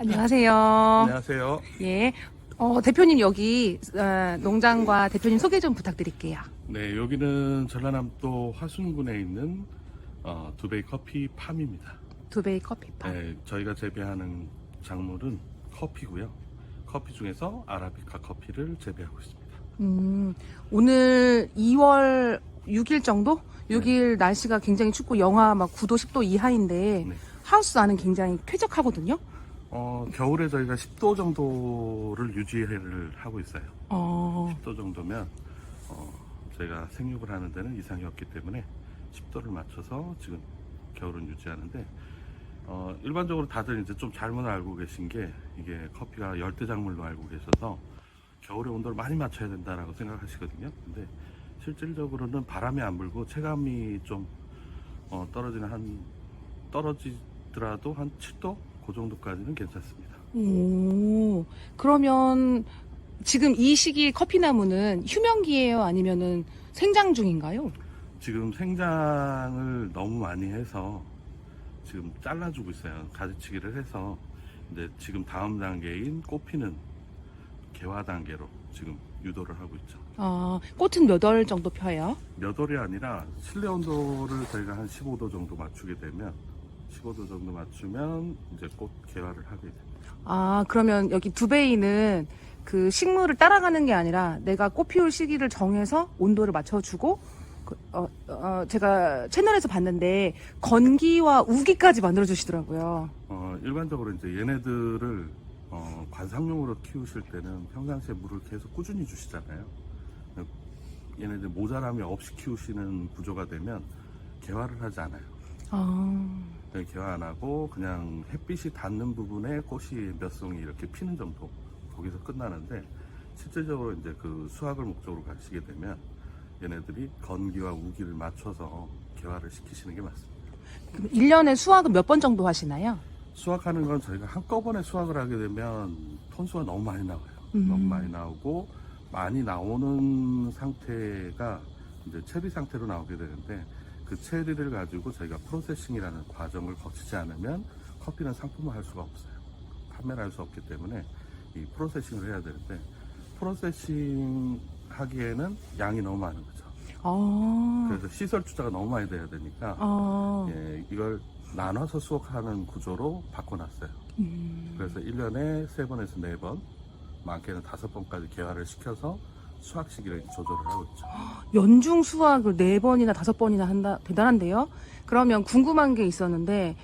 안녕하세요. 안녕하세요. 예. 대표님 여기 농장과 대표님 소개 좀 부탁드릴게요. 네, 여기는 전라남도 화순군에 있는 두베이 커피 팜입니다. 두베이 커피팜. 네, 저희가 재배하는 작물은 커피고요. 커피 중에서 아라비카 커피를 재배하고 있습니다. 오늘 2월 6일 정도? 6일 날씨가 굉장히 춥고 영하 막 9도, 10도 이하인데 네. 하우스 안은 굉장히 쾌적하거든요. 겨울에 저희가 10도 정도를 유지를 하고 있어요. 10도 정도면 저희가 생육을 하는 데는 이상이 없기 때문에 10도를 맞춰서 지금 겨울은 유지하는데 일반적으로 다들 이제 좀 잘못 알고 계신 게 이게 커피가 열대 작물로 알고 계셔서 겨울에 온도를 많이 맞춰야 된다라고 생각하시거든요. 근데 실질적으로는 바람이 안 불고 체감이 좀 떨어지더라도 한 7도 그 정도까지는 괜찮습니다. 오, 그러면 지금 이 시기 커피나무는 휴명기예요? 아니면은 생장 중인가요? 지금 생장을 너무 많이 해서 지금 잘라주고 있어요. 가지치기를 해서. 근데 지금 다음 단계인 꽃피는 개화 단계로 지금 유도를 하고 있죠. 꽃은 몇 월 정도 펴요? 몇 월이 아니라 실내 온도를 저희가 한 15도 정도 맞추게 되면 15도 정도 맞추면 이제 꽃 개화를 하게 됩니다. 그러면 여기 두베이는 그 식물을 따라가는 게 아니라 내가 꽃 피울 시기를 정해서 온도를 맞춰주고 제가 채널에서 봤는데 건기와 우기까지 만들어주시더라고요. 일반적으로 이제 얘네들을 관상용으로 키우실 때는 평상시에 물을 계속 꾸준히 주시잖아요. 얘네들 모자람이 없이 키우시는 구조가 되면 개화를 하지 않아요. 개화 안 하고 그냥 햇빛이 닿는 부분에 꽃이 몇 송이 이렇게 피는 정도, 거기서 끝나는데 실질적으로 이제 그 수확을 목적으로 가시게 되면 얘네들이 건기와 우기를 맞춰서 개화를 시키시는 게 맞습니다. 그럼 1년에 수확은 몇 번 정도 하시나요? 수확하는 건 저희가 한꺼번에 수확을 하게 되면 톤수가 너무 많이 나와요. 너무 많이 나오고 많이 나오는 상태가 이제 체리 상태로 나오게 되는데 그 체리를 가지고 저희가 프로세싱이라는 과정을 거치지 않으면 커피는 상품화할 수가 없어요. 판매를 할 수 없기 때문에 이 프로세싱을 해야 되는데 프로세싱 하기에는 양이 너무 많은 거죠. 그래서 시설 투자가 너무 많이 돼야 되니까 이걸 나눠서 수확하는 구조로 바꿔놨어요. 그래서 1년에 3번에서 4번, 많게는 5번까지 개화를 시켜서 수확 시기를 조절을 하고 있죠. 연중 수확을 4번이나 5번이나 한다. 대단한데요? 그러면 궁금한 게 있었는데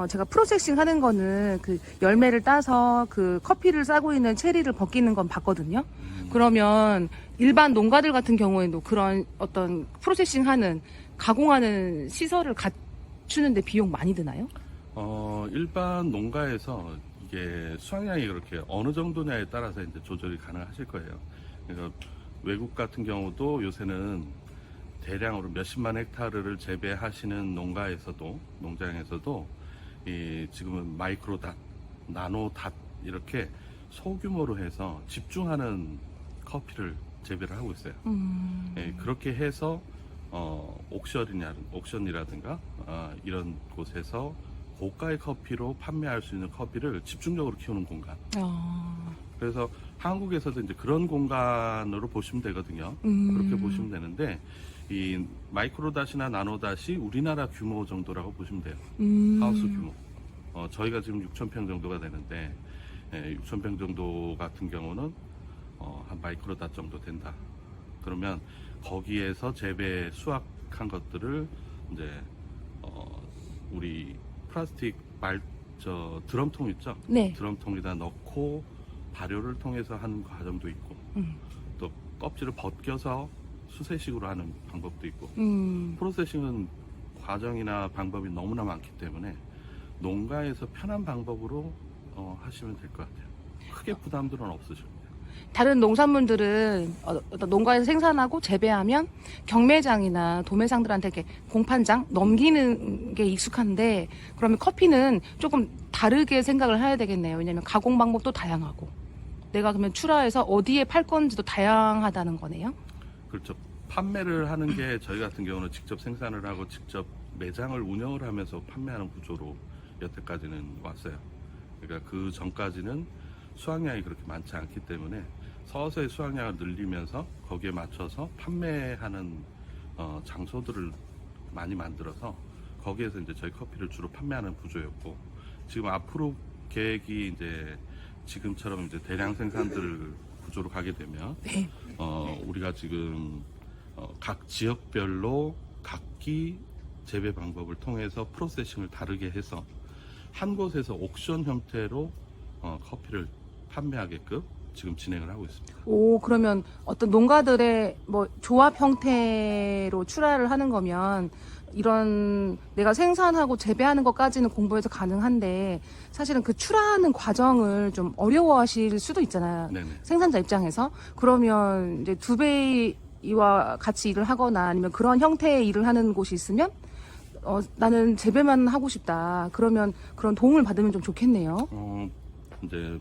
제가 프로세싱 하는 거는 그 열매를 따서 그 커피를 싸고 있는 체리를 벗기는 건 봤거든요. 그러면 일반 농가들 같은 경우에도 그런 어떤 프로세싱 하는 가공하는 시설을 갖추는데 비용 많이 드나요? 일반 농가에서 이게 수확량이 그렇게 어느 정도냐에 따라서 이제 조절이 가능하실 거예요. 그래서 외국 같은 경우도 요새는 대량으로 몇십만 헥타르를 재배하시는 농장에서도 지금은 마이크로닷, 나노닷 이렇게 소규모로 해서 집중하는 커피를 재배를 하고 있어요. 그렇게 해서 옥션이라든가 이런 곳에서 고가의 커피로 판매할 수 있는 커피를 집중적으로 키우는 공간. 그래서 한국에서도 이제 그런 공간으로 보시면 되거든요. 그렇게 보시면 되는데 이 마이크로닷이나 나노닷이 우리나라 규모 정도라고 보시면 돼요. 하우스 규모. 저희가 지금 6,000평 정도가 되는데 6,000평 정도 같은 경우는 한 마이크로닷 정도 된다. 그러면 거기에서 재배 수확한 것들을 이제 우리 플라스틱 드럼통 있죠? 네. 드럼통에다 넣고 발효를 통해서 하는 과정도 있고 또 껍질을 벗겨서 수세식으로 하는 방법도 있고 프로세싱은 과정이나 방법이 너무나 많기 때문에 농가에서 편한 방법으로 하시면 될 것 같아요. 크게 부담들은 없으실 거예요. 다른 농산물들은 어떤 농가에서 생산하고 재배하면 경매장이나 도매상들한테 이렇게 공판장 넘기는 게 익숙한데 그러면 커피는 조금 다르게 생각을 해야 되겠네요. 왜냐하면 가공 방법도 다양하고 내가 그러면 출하해서 어디에 팔 건지도 다양하다는 거네요. 그렇죠. 판매를 하는 게 저희 같은 경우는 직접 생산을 하고 직접 매장을 운영을 하면서 판매하는 구조로 여태까지는 왔어요. 그러니까 그 전까지는 수확량이 그렇게 많지 않기 때문에 서서히 수확량을 늘리면서 거기에 맞춰서 판매하는 장소들을 많이 만들어서 거기에서 이제 저희 커피를 주로 판매하는 구조였고, 지금 앞으로 계획이 이제 지금처럼 이제 대량 생산들 구조로 가게 되면 네. 우리가 지금 각 지역별로 각기 재배 방법을 통해서 프로세싱을 다르게 해서 한 곳에서 옥션 형태로 커피를 판매하게끔 지금 진행을 하고 있습니다. 오, 그러면 어떤 농가들의 뭐 조합 형태로 출하를 하는 거면 이런 내가 생산하고 재배하는 것까지는 공부해서 가능한데 사실은 그 출하하는 과정을 좀 어려워하실 수도 있잖아요. 네네. 생산자 입장에서. 그러면 이제 두베이와 같이 일을 하거나 아니면 그런 형태의 일을 하는 곳이 있으면 나는 재배만 하고 싶다. 그러면 그런 도움을 받으면 좀 좋겠네요. 이제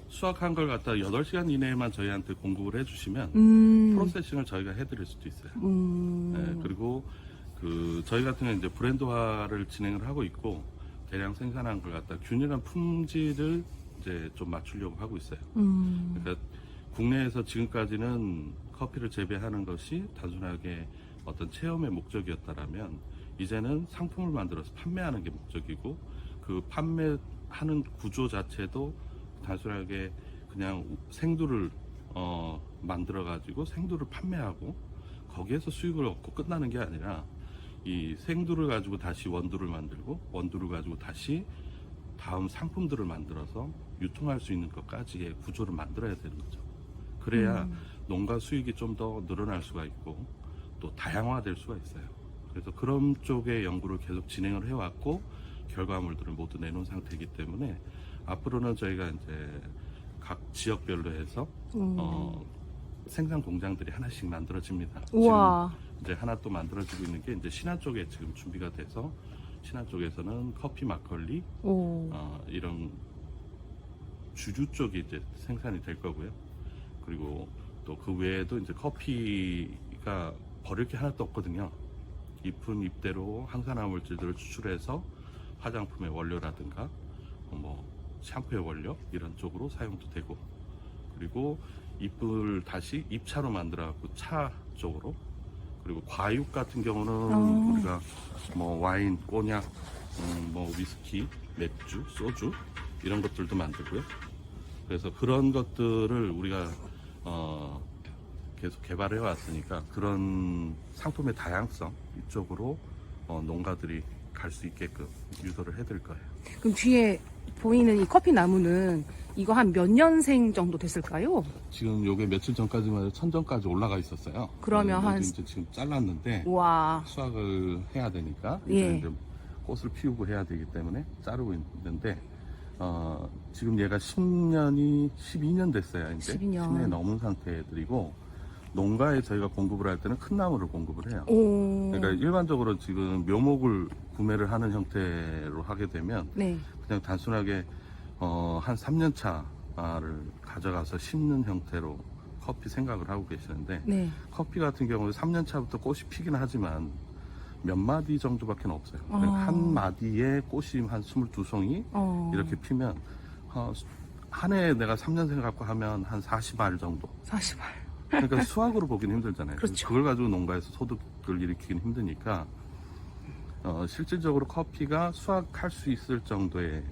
수확한 걸 갖다 8시간 이내에만 저희한테 공급을 해주시면 프로세싱을 저희가 해드릴 수도 있어요. 네, 그리고 저희 같은 경우는 이제 브랜드화를 진행을 하고 있고, 대량 생산한 걸 갖다 균일한 품질을 이제 좀 맞추려고 하고 있어요. 그러니까 국내에서 지금까지는 커피를 재배하는 것이 단순하게 어떤 체험의 목적이었다라면 이제는 상품을 만들어서 판매하는 게 목적이고, 그 판매하는 구조 자체도 단순하게 그냥 생두를 만들어 가지고 생두를 판매하고 거기에서 수익을 얻고 끝나는 게 아니라 이 생두를 가지고 다시 원두를 만들고 원두를 가지고 다시 다음 상품들을 만들어서 유통할 수 있는 것까지의 구조를 만들어야 되는 거죠. 그래야 농가 수익이 좀 더 늘어날 수가 있고 또 다양화될 수가 있어요. 그래서 그런 쪽의 연구를 계속 진행을 해왔고 결과물들을 모두 내놓은 상태이기 때문에 앞으로는 저희가 이제 각 지역별로 해서 생산 공장들이 하나씩 만들어집니다. 우와. 지금 이제 하나 또 만들어지고 있는 게 이제 신안 쪽에 지금 준비가 돼서 신안 쪽에서는 커피 막걸리 이런 주류 쪽이 이제 생산이 될 거고요. 그리고 또 그 외에도 이제 커피가 버릴 게 하나도 없거든요. 잎은 잎대로 항산화 물질들을 추출해서 화장품의 원료라든가 뭐 샴푸의 원료 이런 쪽으로 사용도 되고, 그리고 잎을 다시 잎차로 만들어 갖고 차 쪽으로, 그리고 과육 같은 경우는 우리가 뭐 와인, 꼬냑, 뭐 위스키, 맥주, 소주 이런 것들도 만들고요. 그래서 그런 것들을 우리가 계속 개발해 왔으니까 그런 상품의 다양성 이쪽으로 농가들이 갈 수 있게끔 유도를 해드릴 거예요. 그럼 뒤에 보이는 이 커피 나무는 이거 한 몇 년생 정도 됐을까요? 지금 요게 며칠 전까지만 해도 천정까지 올라가 있었어요. 그러면 한 이제 지금 잘랐는데 와. 수확을 해야 되니까 예. 이제 꽃을 피우고 해야 되기 때문에 자르고 있는데 지금 얘가 12년 됐어요. 이제 12년. 10년이 넘은 상태들이고, 농가에 저희가 공급을 할 때는 큰 나무를 공급을 해요. 오. 그러니까 일반적으로 지금 묘목을 구매를 하는 형태로 하게 되면 네. 그냥 단순하게 한 3년 차를 가져가서 심는 형태로 커피 생각을 하고 계시는데, 네. 커피 같은 경우는 3년 차부터 꽃이 피긴 하지만 몇 마디 정도밖에 없어요. 그러니까 한 마디에 꽃이 한 22송이 이렇게 피면 한 해에 내가 3년생 갖고 하면 한 40알 정도. 40알. 그러니까 수확으로 보기는 힘들잖아요. 그렇죠. 그걸 가지고 농가에서 소득을 일으키긴 힘드니까 실질적으로 커피가 수확할 수 있을 정도의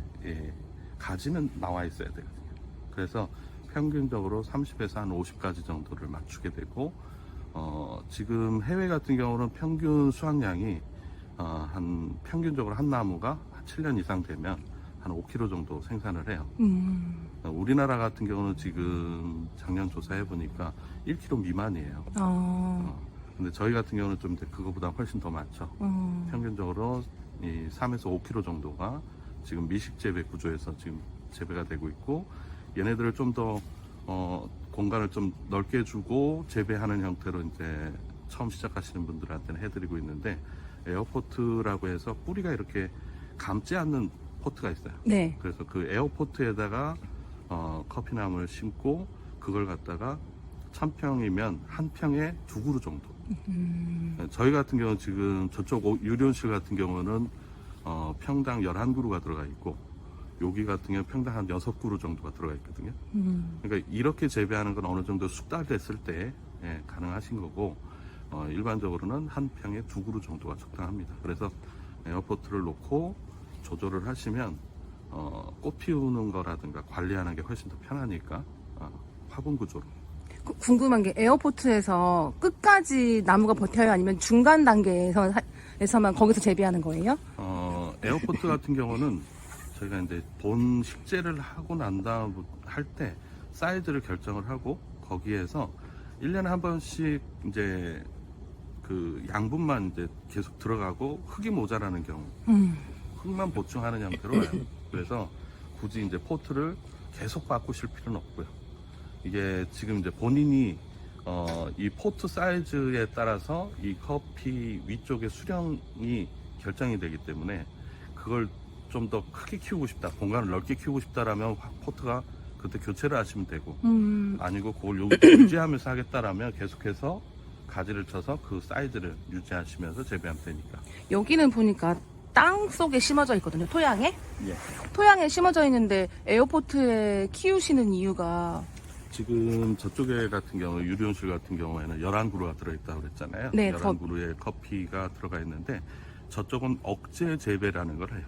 가지는 나와 있어야 되거든요. 그래서 평균적으로 30에서 한 50가지 정도를 맞추게 되고, 지금 해외 같은 경우는 평균 수확량이 한 평균적으로 한 나무가 7년 이상 되면 한 5kg 정도 생산을 해요. 우리나라 같은 경우는 지금 작년 조사해 보니까 1kg 미만이에요. 근데 저희 같은 경우는 좀 그거보다 훨씬 더 많죠. 평균적으로 이 3에서 5kg 정도가 지금 미식 재배 구조에서 지금 재배가 되고 있고, 얘네들을 좀 더 공간을 좀 넓게 주고 재배하는 형태로 이제 처음 시작하시는 분들한테는 해드리고 있는데, 에어포트라고 해서 뿌리가 이렇게 감지 않는 포트가 있어요. 네. 그래서 그 에어포트에다가 커피나무를 심고 그걸 갖다가 1000평이면 한 평에 2그루 정도. 저희 같은 경우는 지금 저쪽 유리온실 같은 경우는 평당 11그루가 들어가 있고, 여기 같은 경우 평당 한 6그루 정도가 들어가 있거든요. 그러니까 이렇게 재배하는 건 어느 정도 숙달됐을 때 가능하신 거고, 일반적으로는 한 평에 2그루 정도가 적당합니다. 그래서 에어포트를 놓고 조절을 하시면 꽃 피우는 거라든가 관리하는 게 훨씬 더 편하니까 화분 구조로. 궁금한 게 에어포트에서 끝까지 나무가 버텨요? 아니면 중간 단계에서만 거기서 재배하는 거예요? 에어포트 같은 경우는 저희가 이제 본 식재를 하고 난 다음 할 때 사이즈를 결정을 하고 거기에서 1년에 한 번씩 이제 그 양분만 이제 계속 들어가고 흙이 모자라는 경우 흙만 보충하는 형태로 와요. 그래서 굳이 이제 포트를 계속 바꾸실 필요는 없고요. 이게 지금 이제 본인이 이 포트 사이즈에 따라서 이 커피 위쪽의 수령이 결정이 되기 때문에 그걸 좀 더 크게 키우고 싶다, 공간을 넓게 키우고 싶다라면 포트가 그때 교체를 하시면 되고, 아니고 그걸 여기 유지하면서 하겠다라면 계속해서 가지를 쳐서 그 사이즈를 유지하시면서 재배하면 되니까. 여기는 보니까 땅 속에 심어져 있거든요. 토양에? 예. 토양에 심어져 있는데 에어포트에 키우시는 이유가? 지금 저쪽에 같은 경우 유리온실 같은 경우에는 11그루가 들어있다고 그랬잖아요. 네, 11그루의 커피가 들어가 있는데 저쪽은 억제 재배라는 걸 해요.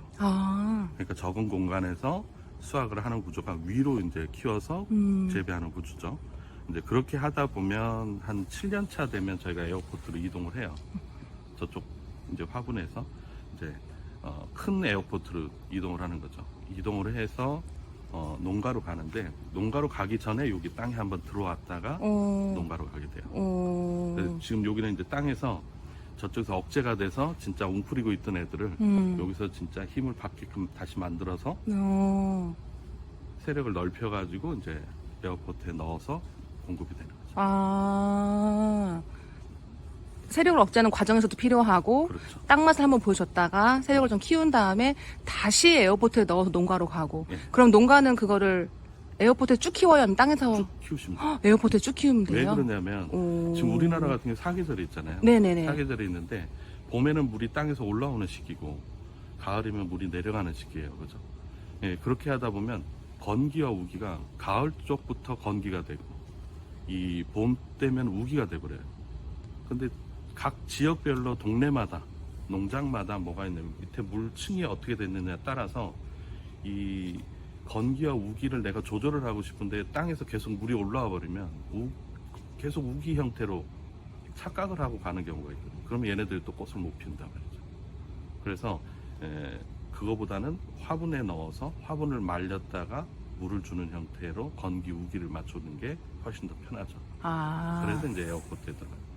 그러니까 적은 공간에서 수확을 하는 구조가 위로 이제 키워서 재배하는 구조죠. 이제 그렇게 하다 보면 한 7년 차 되면 저희가 에어포트로 이동을 해요. 저쪽 이제 화분에서 이제 큰 에어포트로 이동을 하는 거죠. 이동을 해서 농가로 가는데, 농가로 가기 전에 여기 땅에 한번 들어왔다가 농가로 가게 돼요. 그래서 지금 여기는 이제 땅에서 저쪽에서 억제가 돼서 진짜 웅크리고 있던 애들을 여기서 진짜 힘을 받게끔 다시 만들어서 세력을 넓혀가지고 이제 에어포트에 넣어서 공급이 되는 거죠. 세력을 억제하는 과정에서도 필요하고, 그렇죠. 땅 맛을 한번 보여줬다가 세력을 좀 키운 다음에 다시 에어포트에 넣어서 농가로 가고. 예. 그럼 농가는 그거를 에어포트에 쭉 키워야 하면 땅에서 쭉 키우시면 돼요. 에어포트에 쭉 키우면 왜 돼요? 그러냐면 지금 우리나라 같은 경우 사계절이 있잖아요. 네네네. 사계절이 있는데 봄에는 물이 땅에서 올라오는 시기고 가을이면 물이 내려가는 시기예요. 그죠? 예, 그렇게 하다 보면 건기와 우기가 가을 쪽부터 건기가 되고 이 봄 되면 우기가 돼버려요. 근데 각 지역별로 동네마다 농장마다 뭐가 있냐면 밑에 물층이 어떻게 됐느냐에 따라서 이 건기와 우기를 내가 조절을 하고 싶은데 땅에서 계속 물이 올라와 버리면 계속 우기 형태로 착각을 하고 가는 경우가 있거든요. 그러면 얘네들이 또 꽃을 못 피운단 말이죠. 그래서 그거보다는 화분에 넣어서 화분을 말렸다가 물을 주는 형태로 건기 우기를 맞추는 게 훨씬 더 편하죠. 그래서 이제 에어포트에다가.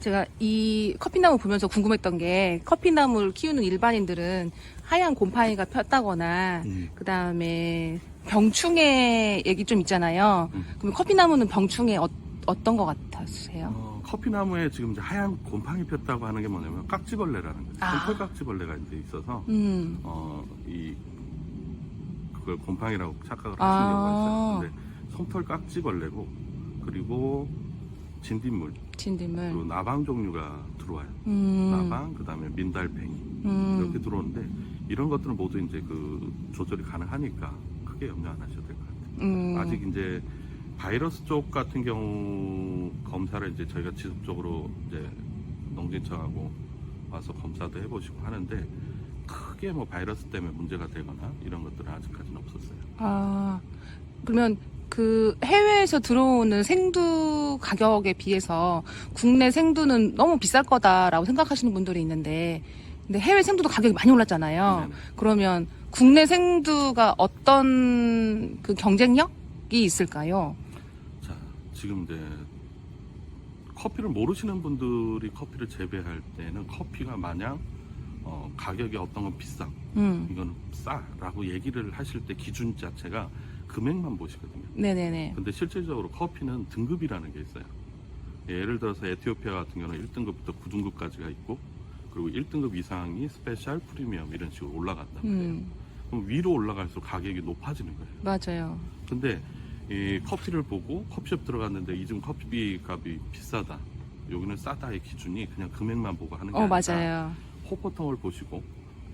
제가 이 커피나무 보면서 궁금했던 게, 커피나무를 키우는 일반인들은 하얀 곰팡이가 폈다거나 그 다음에 병충해 얘기 좀 있잖아요. 그럼 커피나무는 병충해 어떤 것 같으세요? 커피나무에 지금 이제 하얀 곰팡이 폈다고 하는 게 뭐냐면 깍지벌레라는 거죠. 솜털깍지벌레가 이제 있어서 그걸 곰팡이라고 착각을 하시는 경우가 있어요. 근데 솜털깍지벌레고, 그리고 진딧물, 그리고 나방 종류가 들어와요. 나방, 그 다음에 민달팽이 이렇게 들어오는데, 이런 것들은 모두 이제 그 조절이 가능하니까 크게 염려 안 하셔도 될 것 같아요. 아직 이제 바이러스 쪽 같은 경우 검사를 이제 저희가 지속적으로 이제 농진청하고 와서 검사도 해보시고 하는데, 크게 뭐 바이러스 때문에 문제가 되거나 이런 것들은 아직까지는 없었어요. 그러면 그 해외에서 들어오는 생두 가격에 비해서 국내 생두는 너무 비쌀 거다라고 생각하시는 분들이 있는데, 근데 해외 생두도 가격이 많이 올랐잖아요. 네네. 그러면 국내 생두가 어떤 그 경쟁력이 있을까요? 자, 지금 이제 커피를 모르시는 분들이 커피를 재배할 때는 커피가 마냥 가격이 어떤 건 비싸, 이건 싸라고 얘기를 하실 때 기준 자체가 금액만 보시거든요. 네네네. 근데 실질적으로 커피는 등급이라는 게 있어요. 예를 들어서 에티오피아 같은 경우는 1등급부터 9등급까지가 있고, 그리고 1등급 이상이 스페셜, 프리미엄 이런 식으로 올라간단 말이에요. 그럼 위로 올라갈수록 가격이 높아지는 거예요. 맞아요. 근데 이 커피를 보고 커피숍 들어갔는데 이 집 커피 값이 비싸다, 여기는 싸다의 기준이 그냥 금액만 보고 하는 게 아니라 맞아요. 호포통을 보시고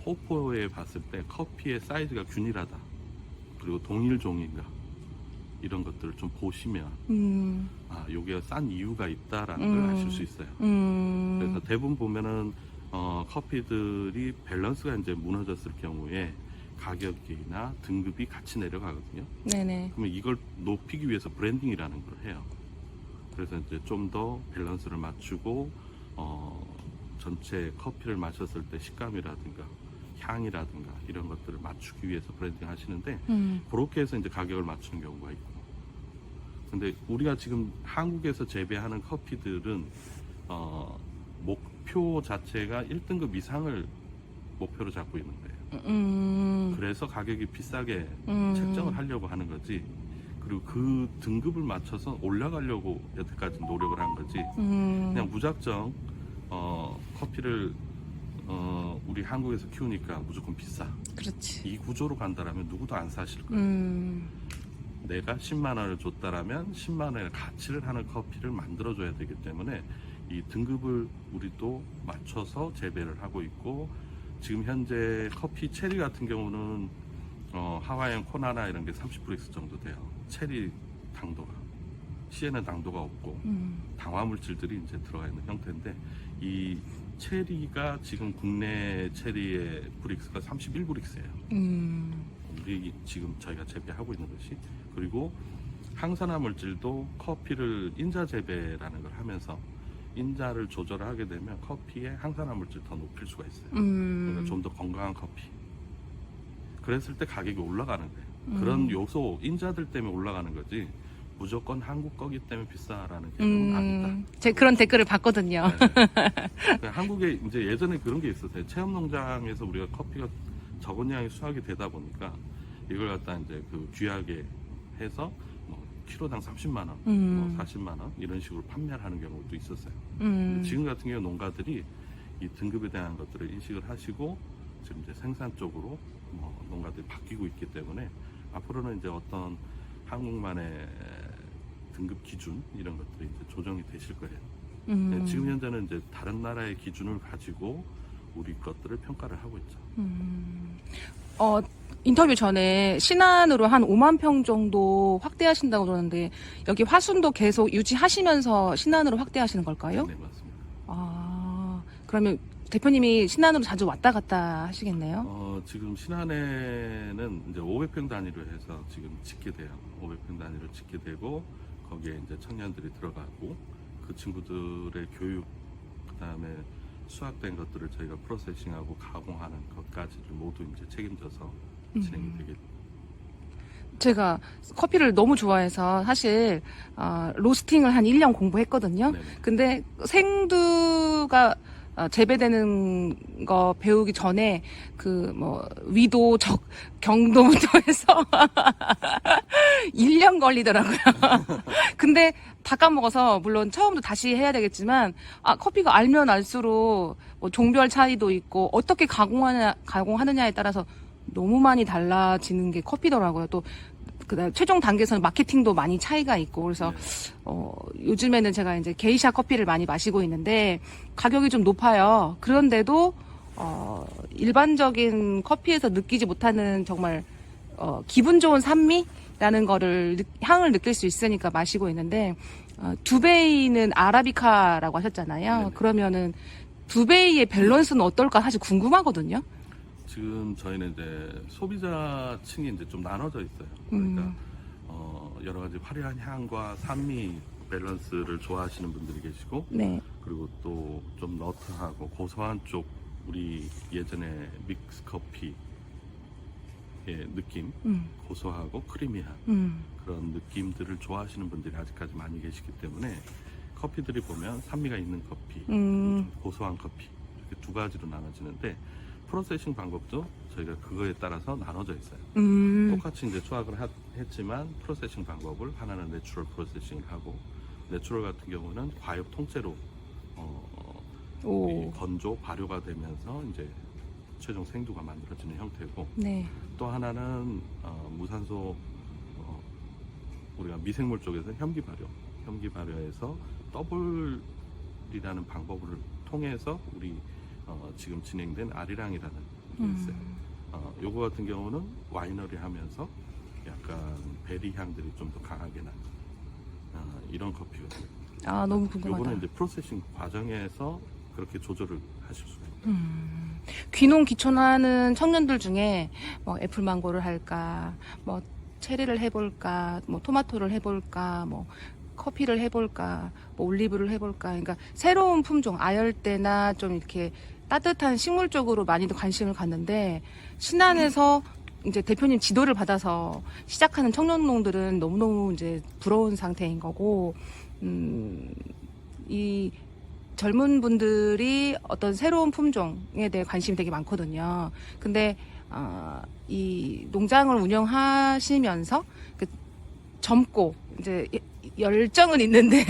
호포에 봤을 때 커피의 사이즈가 균일하다, 그리고 동일 종인가 이런 것들을 좀 보시면 요게 싼 이유가 있다라는 걸 아실 수 있어요. 그래서 대부분 보면은 커피들이 밸런스가 이제 무너졌을 경우에 가격이나 등급이 같이 내려가거든요. 네네. 그러면 이걸 높이기 위해서 브랜딩이라는 걸 해요. 그래서 이제 좀 더 밸런스를 맞추고 전체 커피를 마셨을 때 식감이라든가 향이라든가 이런 것들을 맞추기 위해서 브랜딩 하시는데 그렇게 해서 이제 가격을 맞추는 경우가 있고. 근데 우리가 지금 한국에서 재배하는 커피들은 목표 자체가 1등급 이상을 목표로 잡고 있는 거예요. 그래서 가격이 비싸게 책정을 하려고 하는 거지. 그리고 그 등급을 맞춰서 올라가려고 여태까지 노력을 한 거지. 그냥 무작정 커피를 우리 한국에서 키우니까 무조건 비싸. 그렇지. 이 구조로 간다라면 누구도 안 사실 거예요. 내가 10만 원을 줬다라면 10만 원의 가치를 하는 커피를 만들어줘야 되기 때문에 이 등급을 우리도 맞춰서 재배를 하고 있고, 지금 현재 커피 체리 같은 경우는 하와이안 코나나 이런 게 30브릭스 정도 돼요. 체리 당도가. 씨에는 당도가 없고 당화 물질들이 이제 들어가 있는 형태인데, 이 체리가 지금 국내 체리의 브릭스가 31브릭스예요. 우리 지금 저희가 재배하고 있는 것이. 그리고 항산화 물질도 커피를 인자 재배라는 걸 하면서 인자를 조절하게 되면 커피의 항산화 물질 더 높일 수가 있어요. 그러니까 좀 더 건강한 커피. 그랬을 때 가격이 올라가는 거예요. 그런 요소, 인자들 때문에 올라가는 거지 무조건 한국 거기 때문에 비싸라는 개념은 아니다. 제가 그런 댓글을 봤거든요. 네. 한국에 이제 예전에 그런 게 있었어요. 체험 농장에서 우리가 커피가 적은 양이 수확이 되다 보니까 이걸 갖다 이제 그 귀하게 해서 뭐 키로당 30만 원, 뭐 40만 원 이런 식으로 판매를 하는 경우도 있었어요. 지금 같은 경우 농가들이 이 등급에 대한 것들을 인식을 하시고 지금 이제 생산 쪽으로 뭐 농가들이 바뀌고 있기 때문에 앞으로는 이제 어떤 한국만의 등급 기준 이런 것들이 이제 조정이 되실 거예요. 네, 지금 현재는 이제 다른 나라의 기준을 가지고 우리 것들을 평가를 하고 있죠. 인터뷰 전에 신안으로 한 5만 평 정도 확대하신다고 그러는데 여기 화순도 계속 유지하시면서 신안으로 확대하시는 걸까요? 네, 맞습니다. 아, 그러면 대표님이 신안으로 자주 왔다 갔다 하시겠네요? 지금 신안에는 이제 500평 단위로 해서 지금 짓게 돼요. 500평 단위로 짓게 되고 거기에 이제 청년들이 들어가고 그 친구들의 교육, 그 다음에 수확된 것들을 저희가 프로세싱하고 가공하는 것까지를 모두 이제 책임져서 진행이 되겠죠. 제가 커피를 너무 좋아해서 사실 로스팅을 한 1년 공부했거든요. 네네. 근데 생두가 재배되는 거 배우기 전에 그 뭐 위도 경도부터 해서 1년 걸리더라고요. 근데 다 까먹어서 물론 처음부터 다시 해야 되겠지만 커피가 알면 알수록 뭐 종별 차이도 있고 어떻게 가공하느냐에 따라서 너무 많이 달라지는 게 커피더라고요. 또 그다음 최종 단계에서는 마케팅도 많이 차이가 있고 그래서 요즘에는 제가 이제 게이샤 커피를 많이 마시고 있는데 가격이 좀 높아요. 그런데도 일반적인 커피에서 느끼지 못하는 정말 기분 좋은 산미라는 거를 향을 느낄 수 있으니까 마시고 있는데 두베이는 아라비카라고 하셨잖아요. 네네. 그러면은 두베이의 밸런스는 어떨까 사실 궁금하거든요. 지금 저희는 이제 소비자층이 이제 좀 나눠져 있어요. 그러니까 여러 가지 화려한 향과 산미 밸런스를 좋아하시는 분들이 계시고, 네. 그리고 또 좀 너트하고 고소한 쪽, 우리 예전에 믹스 커피의 느낌, 고소하고 크리미한 그런 느낌들을 좋아하시는 분들이 아직까지 많이 계시기 때문에 커피들이 보면 산미가 있는 커피, 좀 고소한 커피 이렇게 두 가지로 나눠지는데, 프로세싱 방법도 저희가 그거에 따라서 나눠져 있어요. 똑같이 이제 수확을 했지만 프로세싱 방법을 하나는 내추럴 프로세싱을 하고, 내추럴 같은 경우는 과육 통째로 이 건조 발효가 되면서 이제 최종 생두가 만들어지는 형태고, 네. 또 하나는 무산소 우리가 미생물 쪽에서 현기 발효해서 더블이라는 방법을 통해서 우리 지금 진행된 아리랑이라는 게 있어요. 요거 같은 경우는 와이너리 하면서 약간 베리 향들이 좀 더 강하게 나는 이런 커피거든요. 아, 너무 궁금하다. 요거는 이제 프로세싱 과정에서 그렇게 조절을 하실 수가 있어요. 귀농 귀촌하는 청년들 중에 뭐 애플망고를 할까, 뭐 체리를 해볼까, 뭐 토마토를 해볼까, 뭐 커피를 해볼까, 뭐 올리브를 해볼까. 그러니까 새로운 품종, 아열대나 좀 이렇게 따뜻한 식물 쪽으로 많이들 관심을 갖는데, 신안에서 이제 대표님 지도를 받아서 시작하는 청년농들은 너무너무 이제 부러운 상태인 거고, 이 젊은 분들이 어떤 새로운 품종에 대해 관심이 되게 많거든요. 근데 이 농장을 운영하시면서 그 젊고 이제 열정은 있는데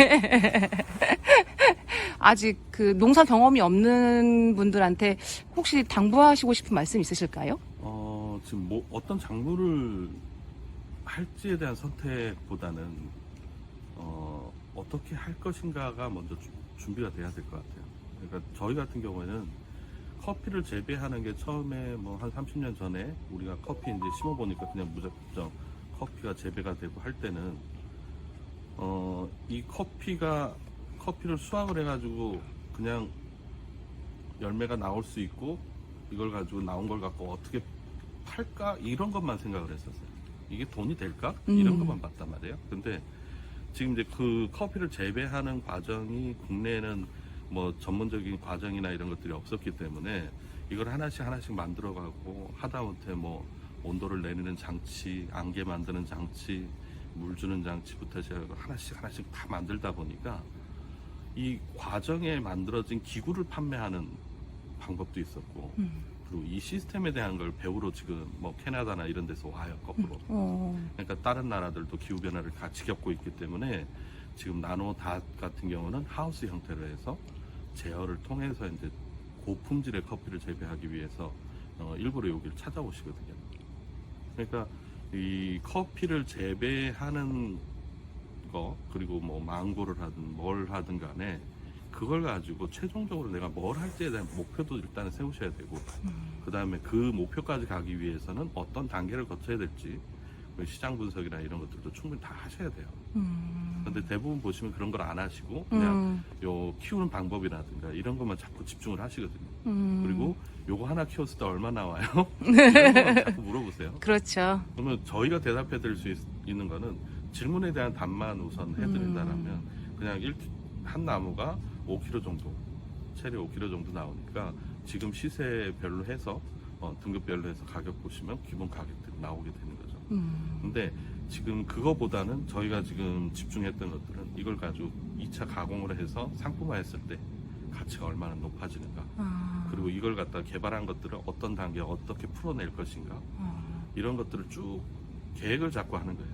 아직 그 농사 경험이 없는 분들한테 혹시 당부하시고 싶은 말씀 있으실까요? 지금 뭐 어떤 작물을 할지에 대한 선택보다는 어떻게 할 것인가가 먼저 준비가 돼야 될 것 같아요. 그러니까 저희 같은 경우에는 커피를 재배하는 게 처음에 뭐 한 30년 전에 우리가 커피 이제 심어보니까 그냥 무작정 커피가 재배가 되고 할 때는 이 커피를 수확을 해가지고 그냥 열매가 나올 수 있고 이걸 가지고 나온 걸 갖고 어떻게 팔까 이런 것만 생각을 했었어요. 이게 돈이 될까 이런 것만 봤단 말이에요. 근데 지금 이제 그 커피를 재배하는 과정이 국내에는 뭐 전문적인 과정이나 이런 것들이 없었기 때문에 이걸 하나씩 만들어가고 하다못해 뭐 온도를 내리는 장치, 안개 만드는 장치, 물 주는 장치부터 시작해서 하나씩 다 만들다 보니까 이 과정에 만들어진 기구를 판매하는 방법도 있었고 그리고 이 시스템에 대한 걸 배우러 지금 뭐 캐나다나 이런 데서 와요, 거꾸로. 그러니까 다른 나라들도 기후변화를 같이 겪고 있기 때문에 지금 나노닷 같은 경우는 하우스 형태로 해서 제어를 통해서 이제 고품질의 커피를 재배하기 위해서 일부러 여기를 찾아오시거든요. 그러니까 이 커피를 재배하는 거 그리고 뭐 망고를 하든 뭘 하든 간에 그걸 가지고 최종적으로 내가 뭘 할지에 대한 목표도 일단 세우셔야 되고 그 다음에 그 목표까지 가기 위해서는 어떤 단계를 거쳐야 될지 시장 분석이나 이런 것들도 충분히 다 하셔야 돼요. 근데 대부분 보시면 그런 걸 안 하시고 그냥 요 키우는 방법이라든가 이런 것만 자꾸 집중을 하시거든요. 그리고 요거 하나 키웠을 때 얼마 나와요? 이런 것만 자꾸 물어보세요. 그렇죠. 그러면 저희가 대답해 드릴 수 있는 거는 질문에 대한 답만 우선 해드린다면 그냥 한 나무가 5kg 정도, 체리 5kg 정도 나오니까 지금 시세별로 해서 등급별로 해서 가격 보시면 기본 가격들이 나오게 되는 거죠. 근데 지금 그거보다는 저희가 지금 집중했던 것들은 이걸 가지고 2차 가공을 해서 상품화했을 때 가치가 얼마나 높아지는가 그리고 이걸 갖다 개발한 것들을 어떤 단계에 어떻게 풀어낼 것인가 이런 것들을 쭉 계획을 잡고 하는 거예요.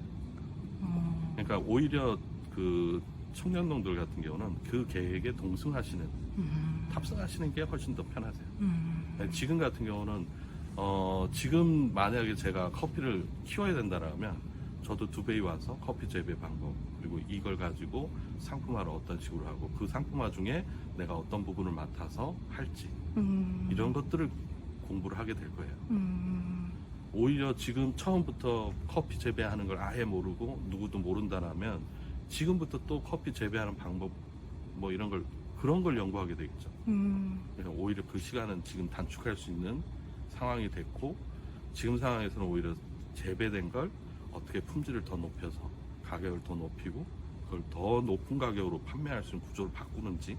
그러니까 오히려 그 청년농들 같은 경우는 그 계획에 동승하시는 탑승하시는 게 훨씬 더 편하세요. 지금 같은 경우는 지금 만약에 제가 커피를 키워야 된다라면 저도 두베이 와서 커피 재배 방법 그리고 이걸 가지고 상품화를 어떤 식으로 하고 그 상품화 중에 내가 어떤 부분을 맡아서 할지 이런 것들을 공부를 하게 될 거예요. 오히려 지금 처음부터 커피 재배하는 걸 아예 모르고 누구도 모른다라면 지금부터 또 커피 재배하는 방법 뭐 이런 걸 그런 걸 연구하게 되겠죠. 그래서 오히려 그 시간은 지금 단축할 수 있는 상황이 됐고 지금 상황에서는 오히려 재배된 걸 어떻게 품질을 더 높여서 가격을 더 높이고 그걸 더 높은 가격으로 판매할 수 있는 구조를 바꾸는지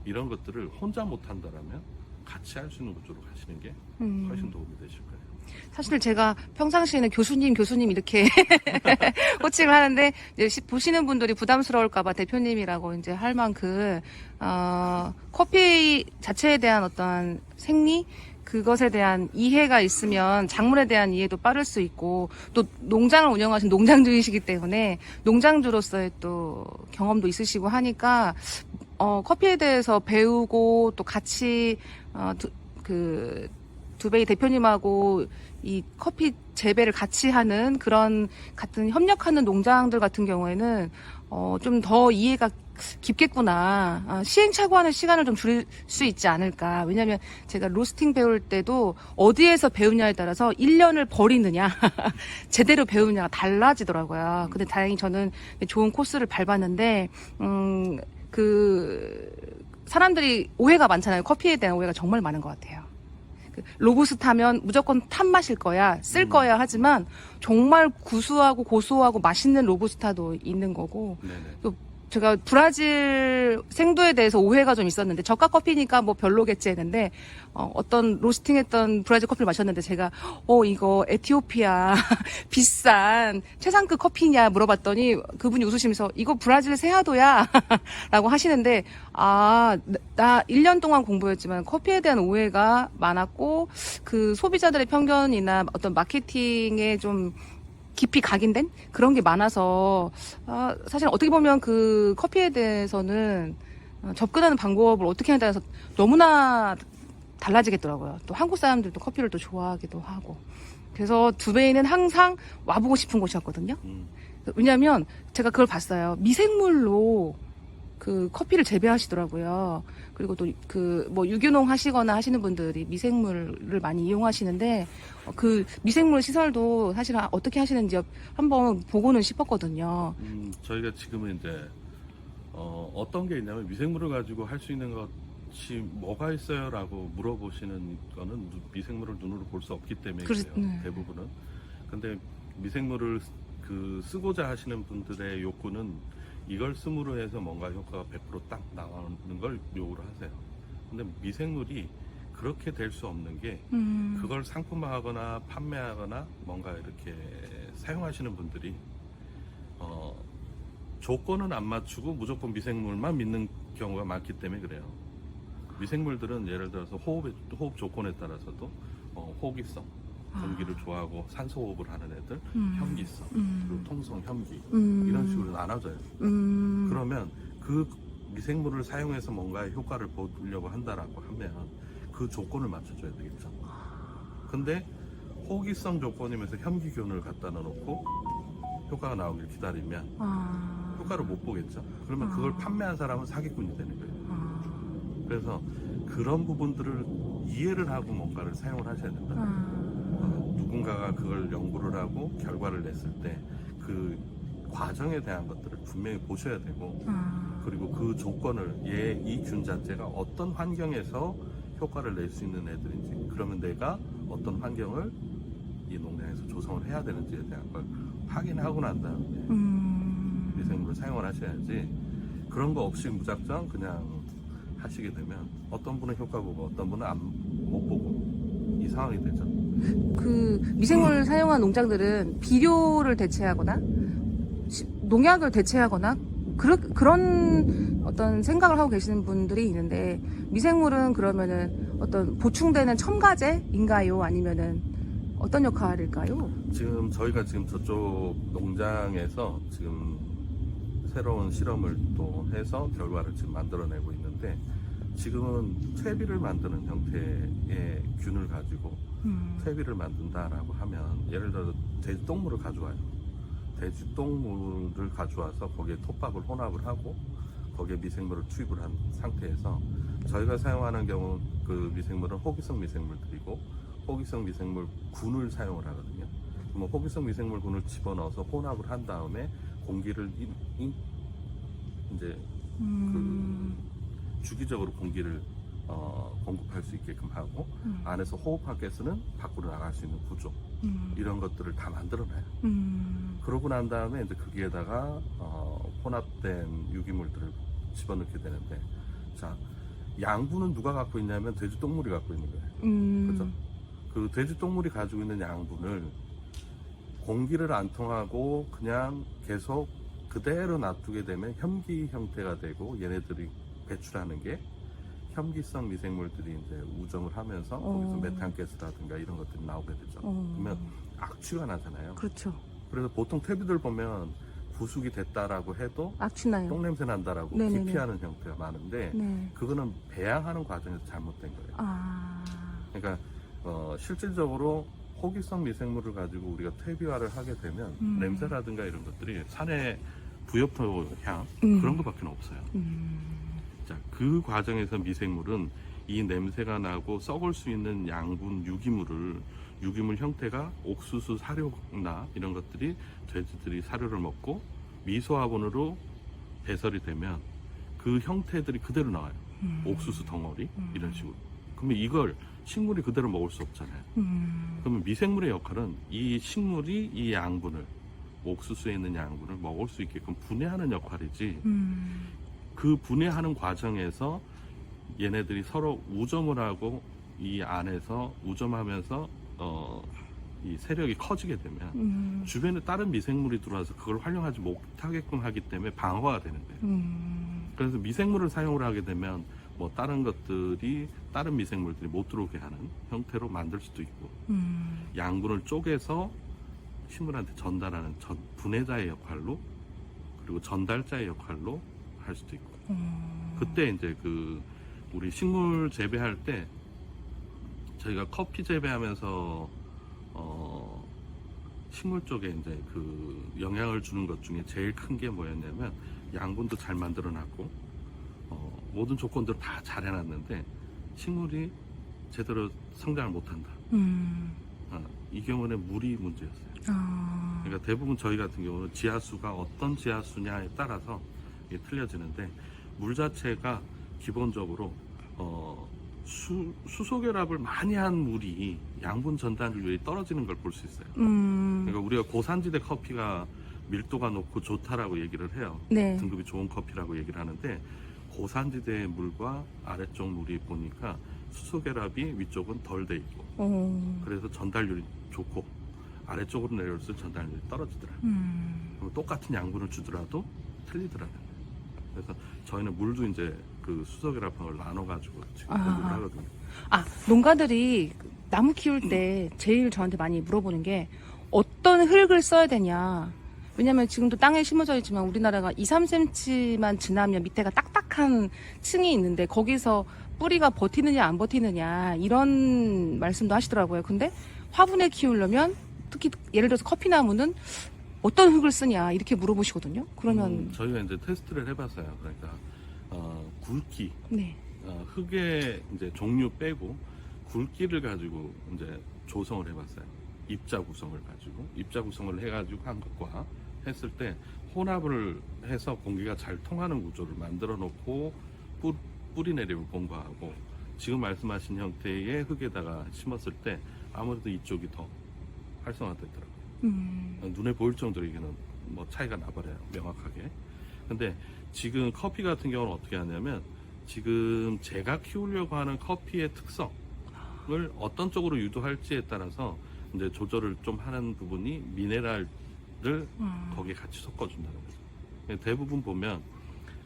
이런 것들을 혼자 못한다라면 같이 할 수 있는 구조로 가시는 게 훨씬 도움이 되실 거예요. 사실 제가 평상시에는 교수님 이렇게 호칭을 하는데 이제 보시는 분들이 부담스러울까봐 대표님이라고 이제 할 만큼 커피 자체에 대한 어떤 생리 그것에 대한 이해가 있으면 작물에 대한 이해도 빠를 수 있고 또 농장을 운영하신 농장주이시기 때문에 농장주로서의 또 경험도 있으시고 하니까 커피에 대해서 배우고 또 같이 두베이 대표님하고 이 커피 재배를 같이 하는 그런 같은 협력하는 농장들 같은 경우에는 좀 더 이해가 깊겠구나. 시행착오하는 시간을 좀 줄일 수 있지 않을까. 왜냐하면 제가 로스팅 배울 때도 어디에서 배우냐에 따라서 1년을 버리느냐 제대로 배우느냐가 달라지더라고요. 근데 다행히 저는 좋은 코스를 밟았는데 사람들이 오해가 많잖아요. 커피에 대한 오해가 정말 많은 것 같아요. 로부스타면 무조건 탄 맛일 거야, 쓸 거야 하지만 정말 구수하고 고소하고 맛있는 로부스타도 있는 거고. 네네. 또 제가 브라질 생두에 대해서 오해가 좀 있었는데 저가 커피니까 뭐 별로겠지 했는데 어떤 로스팅했던 브라질 커피를 마셨는데 제가 이거 에티오피아 비싼 최상급 커피냐 물어봤더니 그분이 웃으시면서 이거 브라질 세아도야 라고 하시는데 나 1년 동안 공부했지만 커피에 대한 오해가 많았고 그 소비자들의 편견이나 어떤 마케팅에 좀 깊이 각인된 그런 게 많아서 사실 어떻게 보면 그 커피에 대해서는 접근하는 방법을 어떻게 하냐에 따라서 너무나 달라지겠더라고요. 또 한국 사람들도 커피를 또 좋아하기도 하고. 그래서 두베이는 항상 와보고 싶은 곳이었거든요. 왜냐하면 제가 그걸 봤어요. 미생물로 그 커피를 재배하시더라고요. 그리고 또 뭐 유기농 하시거나 하시는 분들이 미생물을 많이 이용하시는데 그 미생물 시설도 사실 어떻게 하시는지 한번 보고는 싶었거든요. 저희가 지금은 이제 어떤 게 있냐면 미생물을 가지고 할 수 있는 것이 뭐가 있어요라고 물어보시는 거는 미생물을 눈으로 볼 수 없기 때문에 그래요. 네. 대부분은. 근데 미생물을 쓰고자 하시는 분들의 욕구는 이걸 씀으로 해서 뭔가 효과가 100% 딱 나오는 걸 요구를 하세요. 근데 미생물이 그렇게 될 수 없는 게 그걸 상품화하거나 판매하거나 뭔가 이렇게 사용하시는 분들이 조건은 안 맞추고 무조건 미생물만 믿는 경우가 많기 때문에 그래요. 미생물들은 예를 들어서 호흡 조건에 따라서도 호기성, 공기를 좋아하고 산소 호흡을 하는 애들, 현기성, 그리고 통성, 현기 이런 식으로 나눠져요. 그러면 그 미생물을 사용해서 뭔가의 효과를 보려고 한다라고 하면 그 조건을 맞춰줘야 되겠죠. 근데 호기성 조건이면서 현기균을 갖다 넣어놓고 효과가 나오길 기다리면 효과를 못 보겠죠. 그러면 그걸 판매한 사람은 사기꾼이 되는 거예요. 그래서 그런 부분들을 이해를 하고 뭔가를 사용을 하셔야 된다. 누군가가 그걸 연구를 하고 결과를 냈을 때 그 과정에 대한 것들을 분명히 보셔야 되고 그리고 그 조건을 이 균 자체가 어떤 환경에서 효과를 낼 수 있는 애들인지 그러면 내가 어떤 환경을 이 농장에서 조성을 해야 되는지에 대한 걸 확인하고 난 다음에 미생물을 사용을 하셔야지 그런 거 없이 무작정 그냥 하시게 되면 어떤 분은 효과 보고 어떤 분은 못 보고 이 상황이 되죠. 그 미생물 사용한 농장들은 비료를 대체하거나 농약을 대체하거나 그런 어떤 생각을 하고 계시는 분들이 있는데 미생물은 그러면은 어떤 보충되는 첨가제인가요? 아니면은 어떤 역할일까요? 지금 저희가 지금 저쪽 농장에서 지금 새로운 실험을 또 해서 결과를 지금 만들어내고 있는데 지금은 퇴비를 만드는 형태의 균을 가지고 퇴비를 만든다라고 하면 예를 들어 돼지 똥물을 가져와요. 돼지 똥물을 가져와서 거기에 톱밥을 혼합을 하고 거기에 미생물을 투입을 한 상태에서 저희가 사용하는 경우 그 미생물은 호기성 미생물들이고 호기성 미생물 균을 사용을 하거든요. 그러면 호기성 미생물 균을 집어넣어서 혼합을 한 다음에 공기를 이제 주기적으로 공기를 공급할 수 있게끔 하고 안에서 호흡할 가스는 밖으로 나갈 수 있는 구조 이런 것들을 다 만들어놔요. 그러고 난 다음에 이제 거기에다가 혼합된 유기물들을 집어넣게 되는데 자 양분은 누가 갖고 있냐면 돼지 똥물이 갖고 있는 거예요. 그렇죠? 그 돼지 똥물이 가지고 있는 양분을 공기를 안 통하고 그냥 계속 그대로 놔두게 되면 현기 형태가 되고 얘네들이 배출하는 게 현기성 미생물들이 이제 우정을 하면서 거기서 메탄가스라든가 이런 것들이 나오게 되죠. 그러면 악취가 나잖아요. 그렇죠. 그래서 보통 퇴비들 보면 부숙이 됐다라고 해도 악취나요. 똥냄새 난다라고 네네네. 기피하는 형태가 많은데 네. 그거는 배양하는 과정에서 잘못된 거예요. 그러니까 실질적으로 호기성 미생물을 가지고 우리가 퇴비화를 하게 되면 냄새라든가 이런 것들이 산의 부엽토 향 그런 것밖에 없어요. 자, 그 과정에서 미생물은 이 냄새가 나고 썩을 수 있는 양분 유기물 형태가 옥수수 사료나 이런 것들이 돼지들이 사료를 먹고 미소화분으로 배설이 되면 그 형태들이 그대로 나와요. 옥수수 덩어리 이런 식으로. 그러면 이걸 식물이 그대로 먹을 수 없잖아요. 그러면 미생물의 역할은 이 식물이 이 양분을, 옥수수에 있는 양분을 먹을 수 있게끔 분해하는 역할이지, 그 분해하는 과정에서 얘네들이 서로 우점을 하고 이 안에서 우점하면서 이 세력이 커지게 되면 주변에 다른 미생물이 들어와서 그걸 활용하지 못하게끔 하기 때문에 방어가 되는 거예요. 그래서 미생물을 사용을 하게 되면 뭐 다른 미생물들이 못 들어오게 하는 형태로 만들 수도 있고, 양분을 쪼개서 식물한테 전달하는 분해자의 역할로, 그리고 전달자의 역할로 할 수도 있고. 그때 이제 우리 식물 재배할 때 저희가 커피 재배하면서 식물 쪽에 이제 영향을 주는 것 중에 제일 큰 게 뭐였냐면, 양분도 잘 만들어 놨고 모든 조건들을 다 잘 해놨는데 식물이 제대로 성장을 못한다. 이 경우는 물이 문제였어요. 그러니까 대부분 저희 같은 경우는 지하수가 어떤 지하수냐에 따라서 이게 틀려지는데, 물 자체가 기본적으로 수소결합을 많이 한 물이 양분 전달률이 떨어지는 걸 볼 수 있어요. 그러니까 우리가 고산지대 커피가 밀도가 높고 좋다라고 얘기를 해요. 네. 등급이 좋은 커피라고 얘기를 하는데, 고산지대의 물과 아래쪽 물이 보니까 수소결합이 위쪽은 덜 돼 있고, 그래서 전달률이 좋고 아래쪽으로 내려올수록 전달률이 떨어지더라고요. 그럼 똑같은 양분을 주더라도 틀리더라고요. 그래서 저희는 물도 이제 수소결합한 걸 나눠가지고 지금 공급을 하거든요. 농가들이 나무 키울 때 제일 저한테 많이 물어보는 게 어떤 흙을 써야 되냐. 왜냐면 지금도 땅에 심어져 있지만 우리나라가 2, 3cm만 지나면 밑에가 딱딱한 층이 있는데 거기서 뿌리가 버티느냐 안 버티느냐 이런 말씀도 하시더라고요. 근데 화분에 키우려면 특히 예를 들어서 커피나무는 어떤 흙을 쓰냐 이렇게 물어보시거든요. 그러면 저희가 이제 테스트를 해봤어요. 그러니까 굵기, 네. 흙의 이제 종류 빼고 굵기를 가지고 이제 조성을 해봤어요. 입자 구성을 해가지고 한 것과 했을 때 혼합을 해서 공기가 잘 통하는 구조를 만들어 놓고 뿌리 내림을 공부하고, 지금 말씀하신 형태의 흙에다가 심었을 때 아무래도 이쪽이 더 활성화됐더라고요. 눈에 보일 정도로 이게는 뭐 차이가 나버려요, 명확하게. 근데 지금 커피 같은 경우는 어떻게 하냐면, 지금 제가 키우려고 하는 커피의 특성을 어떤 쪽으로 유도할지에 따라서 이제 조절을 좀 하는 부분이 미네랄을 거기에 같이 섞어준다는 거죠. 대부분 보면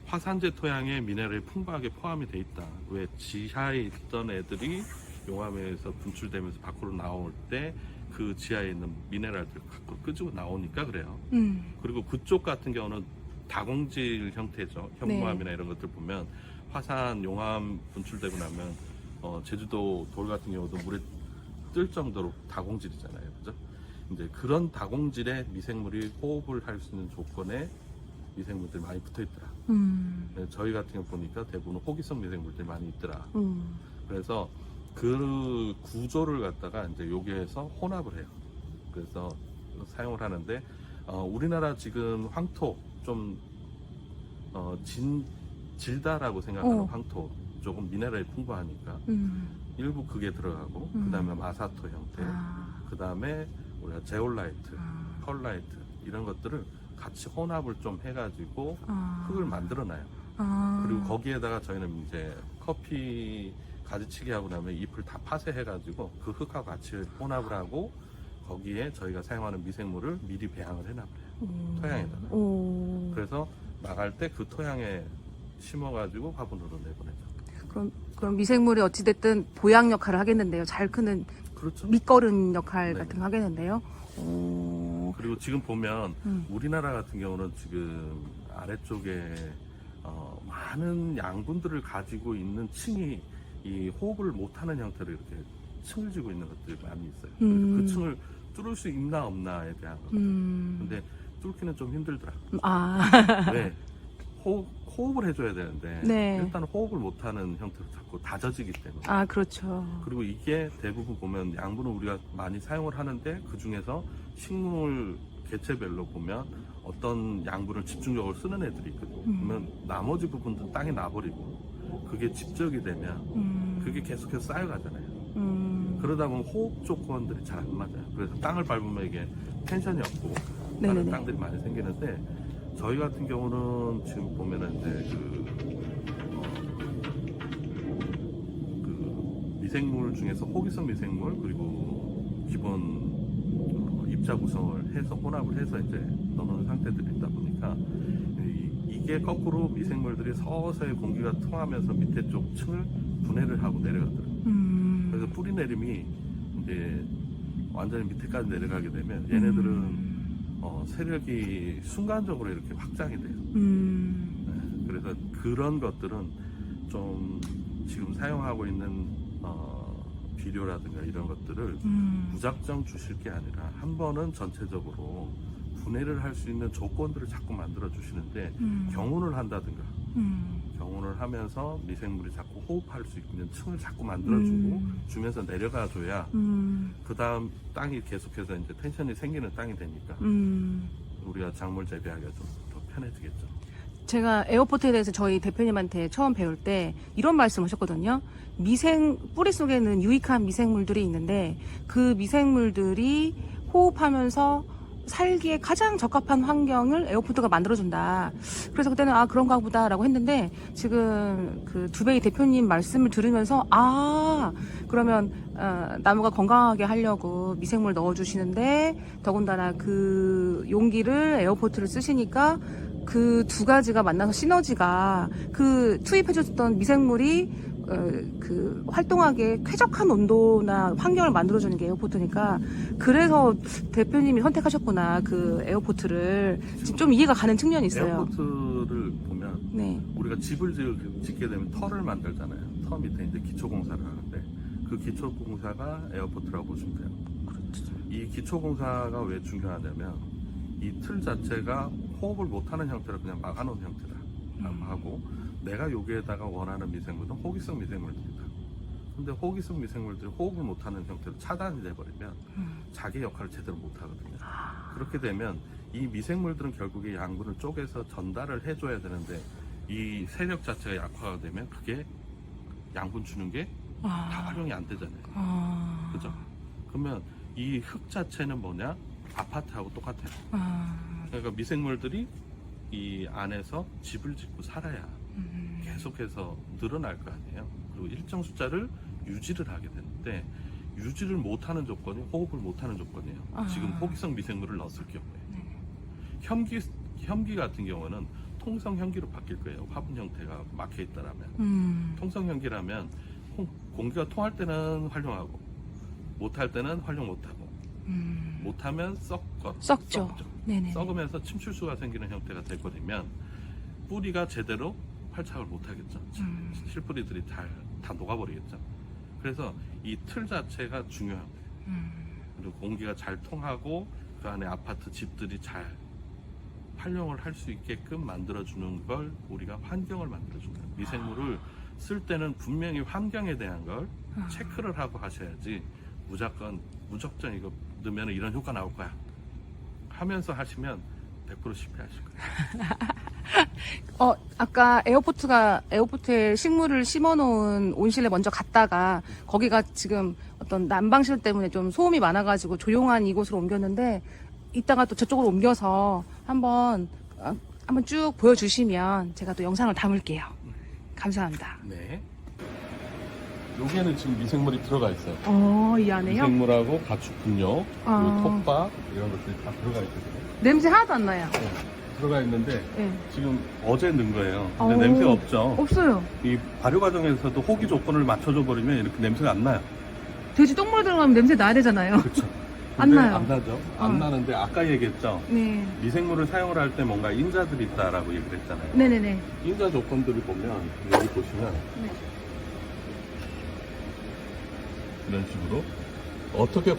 화산재 토양에 미네랄이 풍부하게 포함이 돼 있다. 왜 지하에 있던 애들이 용암에서 분출되면서 밖으로 나올 때 그 지하에 있는 미네랄들 갖고 끄집어 나오니까 그래요. 그리고 그쪽 같은 경우는 다공질 형태죠. 현무암이나 이런 것들 보면 화산 용암 분출되고 나면 제주도 돌 같은 경우도 물에 뜰 정도로 다공질이잖아요. 그죠? 이제 그런 다공질의 미생물이 호흡을 할 수 있는 조건에 미생물들이 많이 붙어 있더라. 저희 같은 경우 보니까 대부분 호기성 미생물들이 많이 있더라. 그래서 그 구조를 갖다가 이제 여기에서 혼합을 해요. 그래서 사용을 하는데, 우리나라 지금 황토 좀 질다라고 생각하는 황토 조금 미네랄이 풍부하니까 일부 그게 들어가고, 그 다음에 마사토 형태, 그 다음에 우리가 제올라이트, 펄라이트 이런 것들을 같이 혼합을 좀 해가지고 흙을 만들어놔요. 그리고 거기에다가 저희는 이제 커피 가지치기 하고 나면 잎을 다 파쇄해가지고 그 흙하고 같이 혼합을 하고 거기에 저희가 사용하는 미생물을 미리 배양을 해놔버려요. 토양에다가. 그래서 나갈 때 그 토양에 심어가지고 화분으로 내보내죠. 그럼 미생물이 어찌됐든 보양 역할을 하겠는데요. 잘 크는 그렇죠. 밑거른 역할 네. 같은 거 하겠는데요. 그리고 지금 보면 우리나라 같은 경우는 지금 아래쪽에 많은 양분들을 가지고 있는 층이 이 호흡을 못하는 형태로 이렇게 층을 지고 있는 것들이 많이 있어요. 그래서 그 층을 뚫을 수 있나 없나에 대한 것. 근데 뚫기는 좀 힘들더라. 왜? 호흡을 해줘야 되는데 네. 일단 호흡을 못하는 형태로 자꾸 다져지기 때문에. 그렇죠. 그리고 이게 대부분 보면 양분을 우리가 많이 사용을 하는데 그 중에서 식물 개체별로 보면 어떤 양분을 집중적으로 쓰는 애들이 있거든요. 그러면 나머지 부분도 땅에 놔버리고 그게 집적이 되면 그게 계속해서 쌓여가잖아요. 그러다 보면 호흡 조건들이 잘 안 맞아요. 그래서 땅을 밟으면 이게 텐션이 없고 다른 네네네. 땅들이 많이 생기는데 저희 같은 경우는 지금 보면은 이제 그 미생물 중에서 호기성 미생물 그리고 기본 입자 구성을 해서 혼합을 해서 이제 넣는 상태들이 있다 보니까 이게 거꾸로 미생물들이 서서히 공기가 통하면서 밑에 쪽 층을 분해를 하고 내려가더라고요. 그래서 뿌리 내림이 이제 완전히 밑에까지 내려가게 되면 얘네들은 세력이 순간적으로 이렇게 확장이 돼요. 네, 그래서 그런 것들은 좀 지금 사용하고 있는 비료라든가 이런 것들을 무작정 주실 게 아니라 한 번은 전체적으로 분해를 할 수 있는 조건들을 자꾸 만들어 주시는데 경운을 한다든가 경운을 하면서 미생물이 자꾸 호흡할 수 있는 층을 자꾸 만들어주고 주면서 내려가 줘야 그 다음 땅이 계속해서 이제 텐션이 생기는 땅이 되니까 우리가 작물 재배하기가 좀 더 편해지겠죠. 제가 에어포트에 대해서 저희 대표님한테 처음 배울 때 이런 말씀 하셨거든요. 뿌리 속에는 유익한 미생물들이 있는데 그 미생물들이 호흡하면서 살기에 가장 적합한 환경을 에어포트가 만들어준다. 그래서 그때는 그런가 보다라고 했는데 지금 그 두베이 대표님 말씀을 들으면서 그러면 나무가 건강하게 하려고 미생물 넣어주시는데 더군다나 그 용기를 에어포트를 쓰시니까 그 두 가지가 만나서 시너지가 그 투입해줬던 미생물이 그 활동하기에 쾌적한 온도나 환경을 만들어주는 게 에어포트니까 그래서 대표님이 선택하셨구나 그 에어포트를 좀 이해가 가는 측면이 있어요. 에어포트를 보면 네. 우리가 집을 짓게 되면 터를 만들잖아요. 터 밑에 이제 기초공사를 하는데 그 기초공사가 에어포트라고 보시면 돼요. 그렇죠. 이 기초공사가 왜 중요하냐면 이 틀 자체가 호흡을 못하는 형태로 그냥 막아놓은 형태다 하고 내가 여기에다가 원하는 미생물은 호기성 미생물들이다. 근데 호기성 미생물들이 호흡을 못하는 형태로 차단이 돼버리면 자기 역할을 제대로 못하거든요. 그렇게 되면 이 미생물들은 결국에 양분을 쪼개서 전달을 해줘야 되는데 이 세력 자체가 약화가 되면 그게 양분 주는 게 다 활용이 안 되잖아요. 그죠? 그러면 이 흙 자체는 뭐냐? 아파트하고 똑같아요. 그러니까 미생물들이 이 안에서 집을 짓고 살아야 계속해서 늘어날 거 아니에요. 그리고 일정 숫자를 유지를 하게 되는데 유지를 못하는 조건이 호흡을 못하는 조건이에요. 지금 호기성 미생물을 넣었을 경우에 현기 같은 경우는 통성 현기로 바뀔 거예요. 화분 형태가 막혀 있다라면 통성 현기라면 공기가 통할 때는 활용하고 못할 때는 활용 못하고 못하면 썩죠. 네네. 썩으면서 침출수가 생기는 형태가 되버리면 뿌리가 제대로 활착을 못하겠죠. 실뿌리들이 다 녹아버리겠죠. 그래서 이 틀 자체가 중요한 거예요. 그리고 공기가 잘 통하고 그 안에 아파트 집들이 잘 활용을 할 수 있게끔 만들어주는 걸 우리가 환경을 만들어주는 거예요. 미생물을 쓸 때는 분명히 환경에 대한 걸 체크를 하고 하셔야지 무작정 이거 넣으면 이런 효과 나올 거야 하면서 하시면 100% 실패하실 거예요. 아까 에어포트에 식물을 심어놓은 온실에 먼저 갔다가 거기가 지금 어떤 난방실 때문에 좀 소음이 많아가지고 조용한 이곳으로 옮겼는데 이따가 또 저쪽으로 옮겨서 한번 쭉 보여주시면 제가 또 영상을 담을게요. 감사합니다. 네. 여기에는 지금 미생물이 들어가 있어요. 이 안에요? 미생물하고 가축 분뇨, 그리고 톱밥 이런 것들이 다 들어가 있거든요. 냄새 하나도 안 나요. 네, 들어가 있는데 네. 지금 어제 넣은 거예요. 근데 냄새가 없죠. 없어요. 이 발효 과정에서도 호기 조건을 맞춰줘 버리면 이렇게 냄새가 안 나요. 돼지 똥물 들어가면 냄새 나야 되잖아요. 그렇죠. 안 나요. 안 나죠. 안 나는데 아까 얘기했죠. 네. 미생물을 사용을 할 때 뭔가 인자들이 있다라고 얘기를 했잖아요. 네네네. 인자 조건들을 보면 여기 보시면 네. 이런 식으로. 어떻게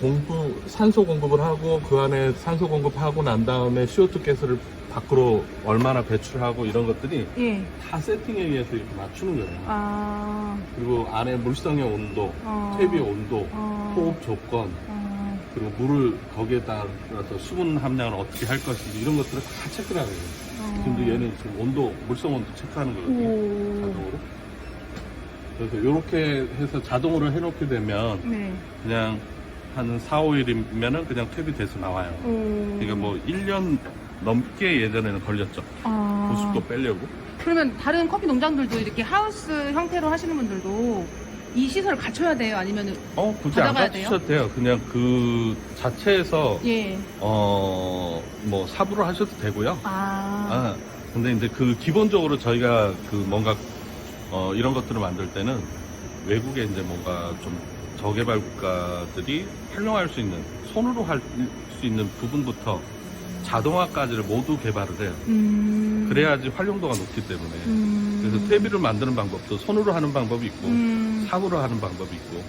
산소 공급을 하고 그 안에 산소 공급하고 난 다음에 CO2 가스를 밖으로 얼마나 배출하고 이런 것들이 예. 다 세팅에 의해서 이렇게 맞추는 거예요. 아. 그리고 안에 물성의 온도, 탭의 온도, 호흡 조건, 그리고 물을 거기에 따라서 수분 함량을 어떻게 할 것인지 이런 것들을 다 체크를 하는 거예요. 근데 얘는 지금 온도, 물성 온도 체크하는 거거든요. 자동으로. 그래서 이렇게 해서 자동으로 해놓게 되면 네. 그냥 한 4, 5일이면은 그냥 탭이 돼서 나와요. 그러니까 뭐 1년 넘게 예전에는 걸렸죠. 보습도 빼려고. 그러면 다른 커피 농장들도 이렇게 하우스 형태로 하시는 분들도 이 시설을 갖춰야 돼요? 아니면은 굳이 안 받아가야 갖추셔도 돼요. 그냥 그 자체에서 예. 뭐 사부로 하셔도 되고요. 아. 근데 이제 그 기본적으로 저희가 그 뭔가 이런 것들을 만들 때는 외국에 이제 뭔가 좀 저개발 국가들이 활용할 수 있는, 손으로 할 수 있는 부분부터 자동화까지를 모두 개발을 해요. 그래야지 활용도가 높기 때문에. 그래서 퇴비를 만드는 방법도 손으로 하는 방법이 있고, 삽으로 하는 방법이 있고,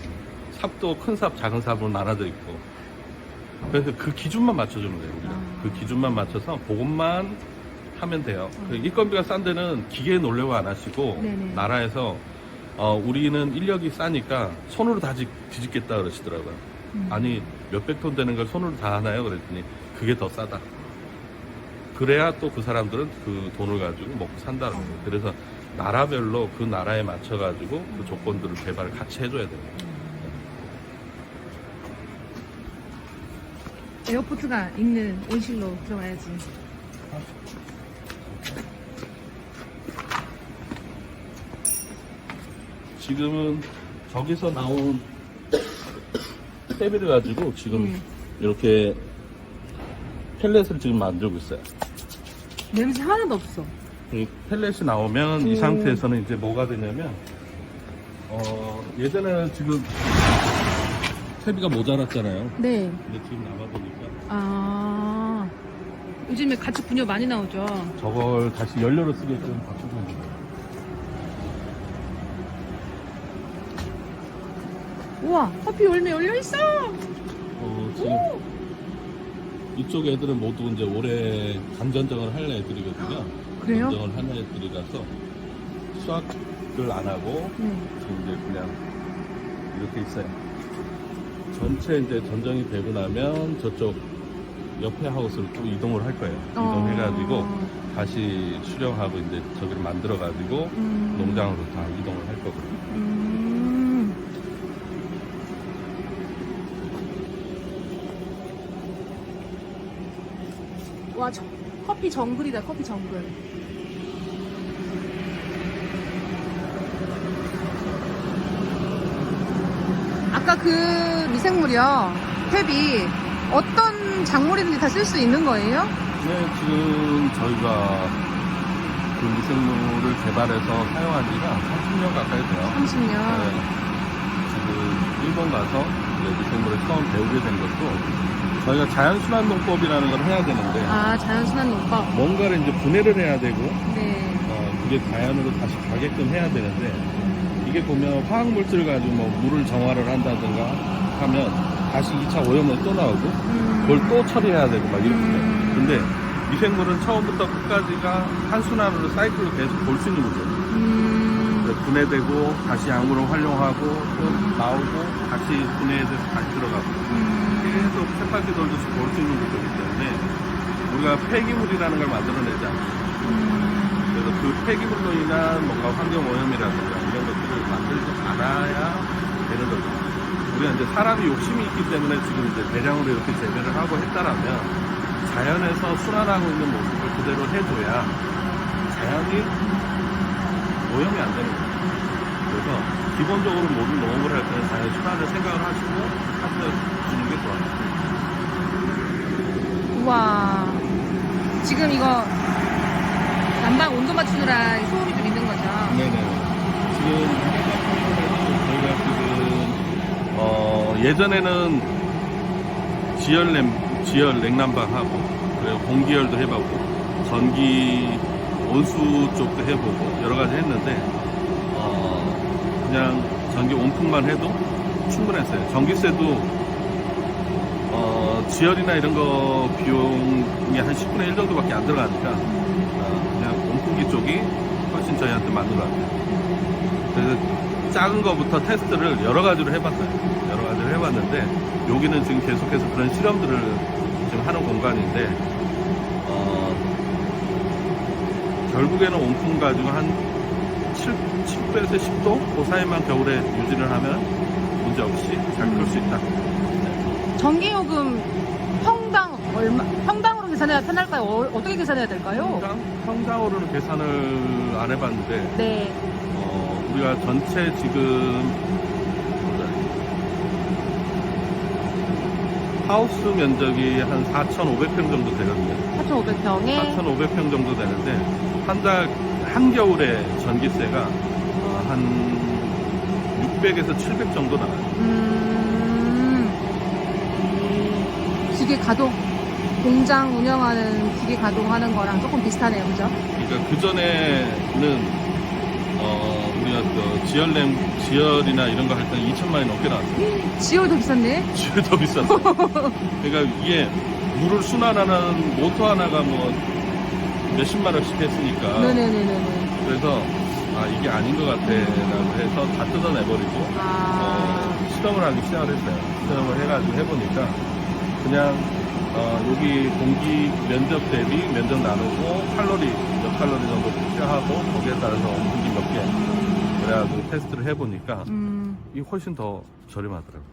삽도 큰 삽, 작은 삽으로 나눠져 있고. 그래서 그 기준만 맞춰주면 돼요, 우리가. 그 기준만 맞춰서 그것만 하면 돼요. 그 인건비가 싼 데는 기계에 놀려고 안 하시고, 네네. 나라에서 우리는 인력이 싸니까 손으로 다 뒤집겠다 그러시더라고요. 아니 몇백 톤 되는 걸 손으로 다 하나요? 그랬더니 그게 더 싸다. 그래야 또 그 사람들은 그 돈을 가지고 먹고 산다는 거예요. 그래서 나라별로 그 나라에 맞춰가지고 그 조건들을 개발을 같이 해줘야 돼요. 에어포트가 있는 온실로 들어가야지. 지금은 저기서 나온 퇴비를 가지고 지금 이렇게 펠렛을 지금 만들고 있어요. 냄새 하나도 없어. 이 펠렛이 나오면 이 상태에서는 이제 뭐가 되냐면 예전에는 지금 퇴비가 모자랐잖아요. 네. 근데 지금 남아보니까 아. 요즘에 가축 분유 많이 나오죠. 저걸 다시 연료로 쓰게끔 바꾸고 있는 거예요. 우와, 커피 열매 열려있어! 지금 이쪽 애들은 모두 이제 올해 감전정을 할 애들이거든요. 그래요? 감전정을 하는 애들이라서 수확을 안 하고 지금 이제 그냥 이렇게 있어요. 전체 이제 전정이 되고 나면 저쪽 옆에 하우스로 또 이동을 할 거예요. 이동해가지고 다시 수령하고 이제 저기를 만들어가지고 농장으로 다 이동을 할 거거든요. 와, 커피 정글이다, 커피 정글. 아까 그 미생물이요, 탭이 어떤 작물이든지 다 쓸 수 있는 거예요? 네, 지금 저희가 그 미생물을 개발해서 사용한 지가 30년 가까이 돼요. 30년. 네, 지금 일본 가서 이제 미생물을 처음 배우게 된 것도 저희가 자연순환 농법이라는 걸 해야 되는데 아, 자연순환 농법. 뭔가를 이제 분해를 해야 되고 네. 그게 자연으로 다시 가게끔 해야 되는데 이게 보면 화학물질 가지고 뭐 물을 정화를 한다든가 하면 다시 2차 오염을 또 나오고 그걸 또 처리해야 되고 막 이렇게 돼요. 근데 미생물은 처음부터 끝까지가 한순환으로 사이클로 계속 볼 수 있는 거죠. 분해되고 다시 약물을 활용하고 또 나오고 다시 분해돼서 다시 들어가고 계속 세바퀴 돌듯이 볼 수 있는 구조이기 때문에 우리가 폐기물이라는 걸 만들어내지 않죠. 그래서 그 폐기물로 인한 뭔가 환경 오염이라든가 이런 것들을 만들지 않아야 되는 거죠. 우리가 이제 사람이 욕심이 있기 때문에 지금 이제 대량으로 이렇게 재배를 하고 했다라면 자연에서 순환하고 있는 모습을 그대로 해줘야 자연이 오염이 안 되는 거예요. 그래서 기본적으로 모든 농업을 할 때는 자연 순환을 생각을 하시고 하시는 게 좋아요. 우와. 지금 이거 난방 온도 맞추느라 소음이 좀 있는 거죠? 네네. 지금 저희가 지금 예전에는 지열 냉난방하고 그리고 공기열도 해보고 전기 온수 쪽도 해보고 여러 가지 했는데 그냥 전기 온풍만 해도 충분했어요. 전기세도 지열이나 이런 거 비용이 한 10분의 1 정도밖에 안 들어가니까 그냥 온풍기 쪽이 훨씬 저희한테 맞는 것 같아요. 그래서 작은 거부터 테스트를 여러 가지로 해봤어요. 여러 가지로 해봤는데 여기는 지금 계속해서 그런 실험들을 지금 하는 공간인데 결국에는 온풍 가지고 한 7도에서 10도 그 사이만 겨울에 유지를 하면 문제 없이 잘 끌 수 있다. 전기요금 평당으로 계산해야 편할까요? 어떻게 계산해야 될까요? 평당으로는 계산을 안 해봤는데 네. 우리가 전체 지금 하우스 면적이 한 4,500평 정도 되거든요. 4,500평에 4,500평 정도 되는데 한겨울에 전기세가 한 600에서 700 정도 나와요. 기계 가동, 공장 운영하는 기계 가동하는 거랑 조금 비슷하네요, 그죠? 그러니까 그전에는 우리가 그 지열이나 이런 거 할 때는 2천만 원이 넘게 나왔어요. 지열도 비쌌네? 지열 더 비쌌어. 그러니까 이게 물을 순환하는 모터 하나가 뭐 몇십만 원씩 했으니까. 네네네네. 그래서 이게 아닌 것 같아 라고 해서 다 뜯어내버리고 실험을 하기 시작을 했어요. 실험을 해가지고 해보니까 그냥 여기 공기 면적 대비 면적 나누고 칼로리 몇 칼로리 정도 표시하고 거기에 따라서 온풍기 몇 개 그래가지고 테스트를 해보니까 이게 훨씬 더 저렴하더라고요.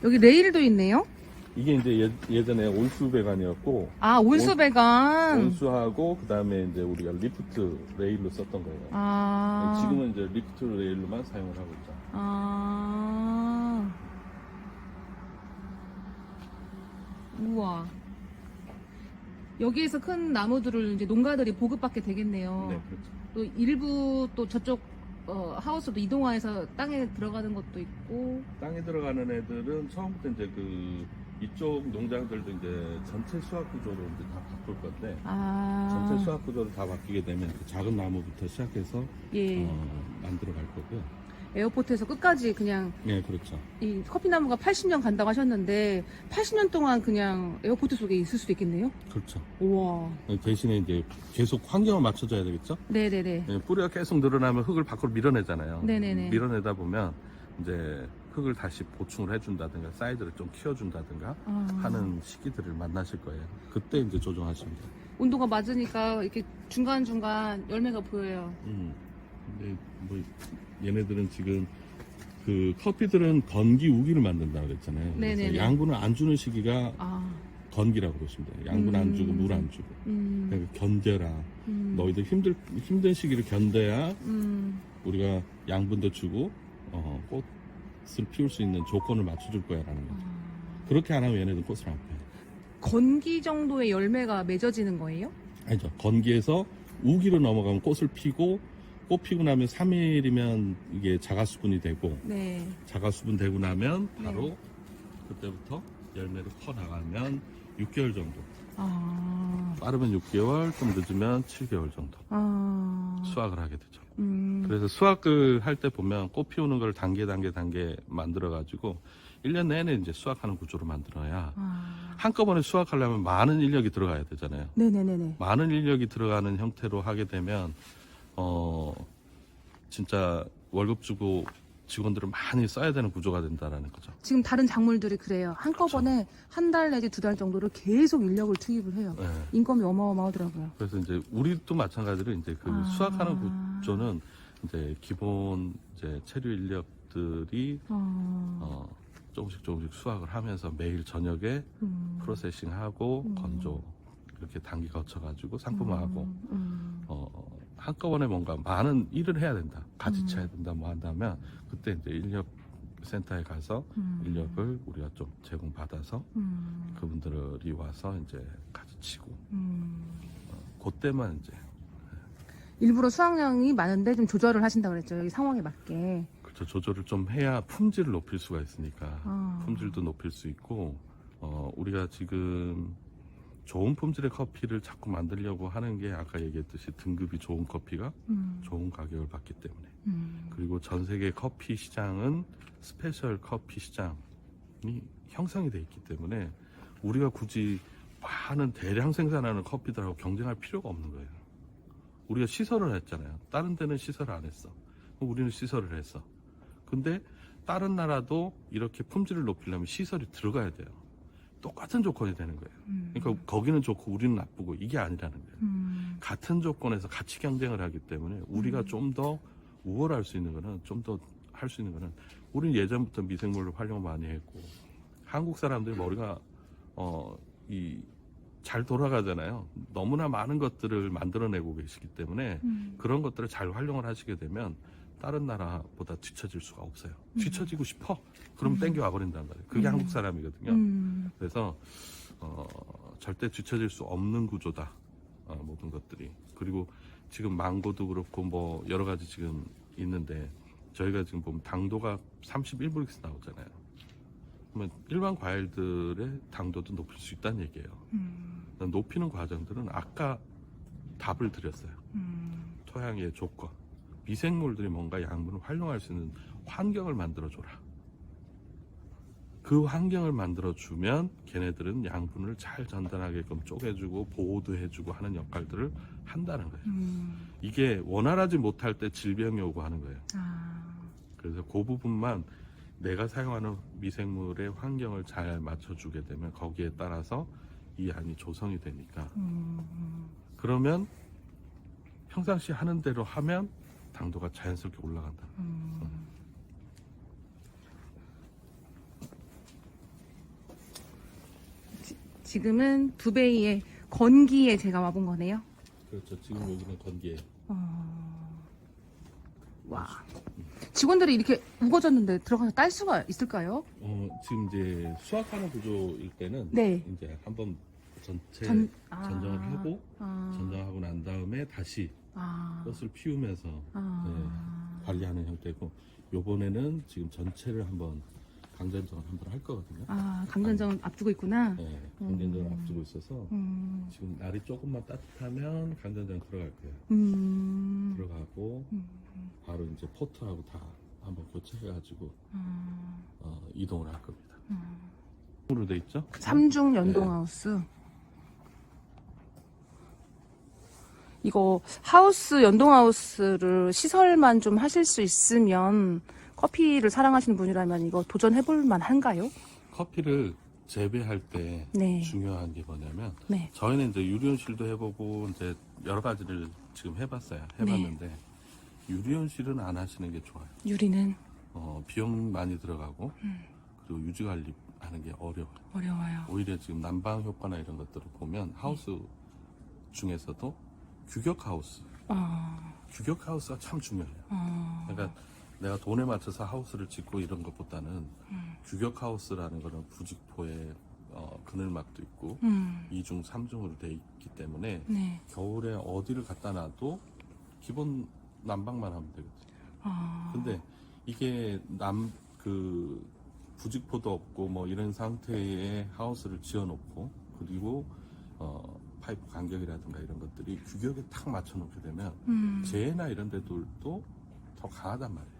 여기 레일도 있네요? 이게 이제 예전에 온수배관이었고 온수배관. 온수하고 그 다음에 이제 우리가 리프트 레일로 썼던 거예요. 지금은 이제 리프트 레일로만 사용을 하고 있죠. 우와. 여기에서 큰 나무들을 이제 농가들이 보급받게 되겠네요. 네, 그렇죠. 또 일부 또 저쪽 하우스도 이동화해서 땅에 들어가는 것도 있고. 땅에 들어가는 애들은 처음부터 이제 이쪽 농장들도 이제 전체 수확 구조로 이제 다 바꿀 건데 전체 수확 구조로 다 바뀌게 되면 그 작은 나무부터 시작해서 예. 만들어 갈 거고요. 에어포트에서 끝까지 그냥 네, 그렇죠. 이 커피나무가 80년 간다고 하셨는데 80년 동안 그냥 에어포트 속에 있을 수도 있겠네요. 그렇죠. 우와. 대신에 이제 계속 환경을 맞춰줘야 되겠죠. 네네네. 네, 뿌리가 계속 늘어나면 흙을 밖으로 밀어내잖아요. 네네네. 밀어내다 보면 이제 흙을 다시 보충을 해준다든가 사이즈를 좀 키워준다든가 하는 시기들을 만나실 거예요. 그때 이제 조정하시면 돼요. 온도가 맞으니까 이렇게 중간중간 열매가 보여요. 근데 뭐 얘네들은 지금 그 커피들은 건기 우기를 만든다고 그랬잖아요. 그래서 네네네. 양분을 안 주는 시기가 건기라고 보시면 돼요. 양분 안 주고 물 안 주고. 그러니까 견뎌라. 너희들 힘든 시기를 견뎌야 우리가 양분도 주고 꽃을 피울 수 있는 조건을 맞춰줄 거야라는 거죠. 그렇게 안 하면 얘네들 꽃을 안 펴요. 건기 정도의 열매가 맺어지는 거예요? 아니죠. 건기에서 우기로 넘어가면 꽃을 피고 꽃 피고 나면 3일이면 이게 자가수분이 되고 네. 자가수분 되고 나면 바로 그때부터 열매로 퍼 나가면 6개월 정도. 빠르면 6개월, 좀 늦으면 7개월 정도 수확을 하게 되죠. 그래서 수확을 할 때 보면 꽃 피우는 걸 단계 만들어 가지고 1년 내내 이제 수확하는 구조로 만들어야 한꺼번에 수확하려면 많은 인력이 들어가야 되잖아요. 네네네네. 많은 인력이 들어가는 형태로 하게 되면 진짜 월급 주고 직원들을 많이 써야 되는 구조가 된다라는 거죠. 지금 다른 작물들이 그래요. 한꺼번에 한 달 내지 2달 정도를 계속 인력을 투입을 해요. 네. 인건비 어마어마하더라고요. 그래서 이제 우리도 마찬가지로 이제 그 수확하는 구조는 이제 기본 이제 체류 인력들이 조금씩 수확을 하면서 매일 저녁에 프로세싱하고 건조 이렇게 단계 거쳐가지고 상품화하고 한꺼번에 뭔가 많은 일을 해야 된다. 같이 쳐야 된다. 뭐 한다면 그때 이제 인력 센터에 가서 인력을 우리가 좀 제공받아서 그분들이 와서 이제 같이 치고 그때만 이제 일부러 수확량이 많은데 좀 조절을 하신다고 그랬죠. 여기 상황에 맞게. 그렇죠. 조절을 좀 해야 품질을 높일 수가 있으니까 품질도 높일 수 있고 우리가 지금 좋은 품질의 커피를 자꾸 만들려고 하는 게 아까 얘기했듯이 등급이 좋은 커피가 좋은 가격을 받기 때문에. 그리고 전 세계 커피 시장은 스페셜 커피 시장이 형성이 돼 있기 때문에 우리가 굳이 많은 대량 생산하는 커피들하고 경쟁할 필요가 없는 거예요. 우리가 시설을 했잖아요. 다른 데는 시설을 안 했어. 우리는 시설을 했어. 근데 다른 나라도 이렇게 품질을 높이려면 시설이 들어가야 돼요. 똑같은 조건이 되는 거예요. 그러니까 거기는 좋고 우리는 나쁘고 이게 아니라는 거예요. 같은 조건에서 같이 경쟁을 하기 때문에 우리가 좀 더 우월할 수 있는 거는, 좀 더 할 수 있는 거는, 우리는 예전부터 미생물을 활용 많이 했고 한국 사람들이 머리가 잘 돌아가잖아요. 너무나 많은 것들을 만들어내고 계시기 때문에 그런 것들을 잘 활용을 하시게 되면 다른 나라보다 뒤처질 수가 없어요. 뒤처지고 싶어? 그럼 땡겨와 버린단 말이에요. 그게 한국 사람이거든요. 그래서 절대 뒤처질 수 없는 구조다. 모든 것들이. 그리고 지금 망고도 그렇고 뭐 여러 가지 지금 있는데 저희가 지금 보면 당도가 31브릭스 나오잖아요. 그러면 일반 과일들의 당도도 높일 수 있다는 얘기예요. 높이는 과정들은 아까 답을 드렸어요. 토양의 조건, 미생물들이 뭔가 양분을 활용할 수 있는 환경을 만들어줘라. 그 환경을 만들어주면 걔네들은 양분을 잘 전달하게끔 쪼개주고 보호도 해주고 하는 역할들을 한다는 거예요. 이게 원활하지 못할 때 질병이 오고 하는 거예요. 그래서 그 부분만 내가 사용하는 미생물의 환경을 잘 맞춰주게 되면 거기에 따라서 이 양이 조성이 되니까 그러면 평상시 하는 대로 하면 당도가 자연스럽게 올라간다. 지금은 두베이의 건기에 제가 와본 거네요. 그렇죠. 지금 여기는 건기에. 와. 직원들이 이렇게 우거졌는데 들어가서 딸 수가 있을까요? 지금 이제 수확하는 구조일 때는 네. 이제 한번 전체 전정을 전정을 하고 전정하고 난 다음에 다시 꽃을 피우면서 관리하는 형태고, 요번에는 지금 전체를 한번 강전정을 한번 할 거거든요. 강전정을 앞두고 있구나. 네, 강전정을 앞두고 있어서 지금 날이 조금만 따뜻하면 강전정 들어갈 거예요. 들어가고 바로 이제 포트하고 다 한번 교체해가지고 이동을 할 겁니다. 으로 돼 있죠? 3중 연동하우스. 이거 하우스, 연동하우스를 시설만 좀 하실 수 있으면 커피를 사랑하시는 분이라면 이거 도전해볼 만한가요? 커피를 재배할 때 네. 중요한 게 뭐냐면 네. 저희는 이제 유리온실도 해보고 이제 여러 가지를 지금 해봤는데 유리온실은 안 하시는 게 좋아요. 유리는 비용 많이 들어가고 그리고 유지 관리하는 게 어려워요. 오히려 지금 난방 효과나 이런 것들을 보면 하우스 중에서도 규격 하우스가 참 중요해요. 그러니까 내가 돈에 맞춰서 하우스를 짓고 이런 것보다는 규격 하우스라는 거는 부직포에 그늘막도 있고 2중, 3중으로 돼 있기 때문에 네. 겨울에 어디를 갖다 놔도 기본 난방만 하면 되거든요. 근데 이게 부직포도 없고 뭐 이런 상태의 하우스를 지어놓고 그리고 파이프 간격이라든가 이런 것들이 규격에 딱 맞춰 놓게 되면 재해나 이런 데들도 더 강하단 말이에요.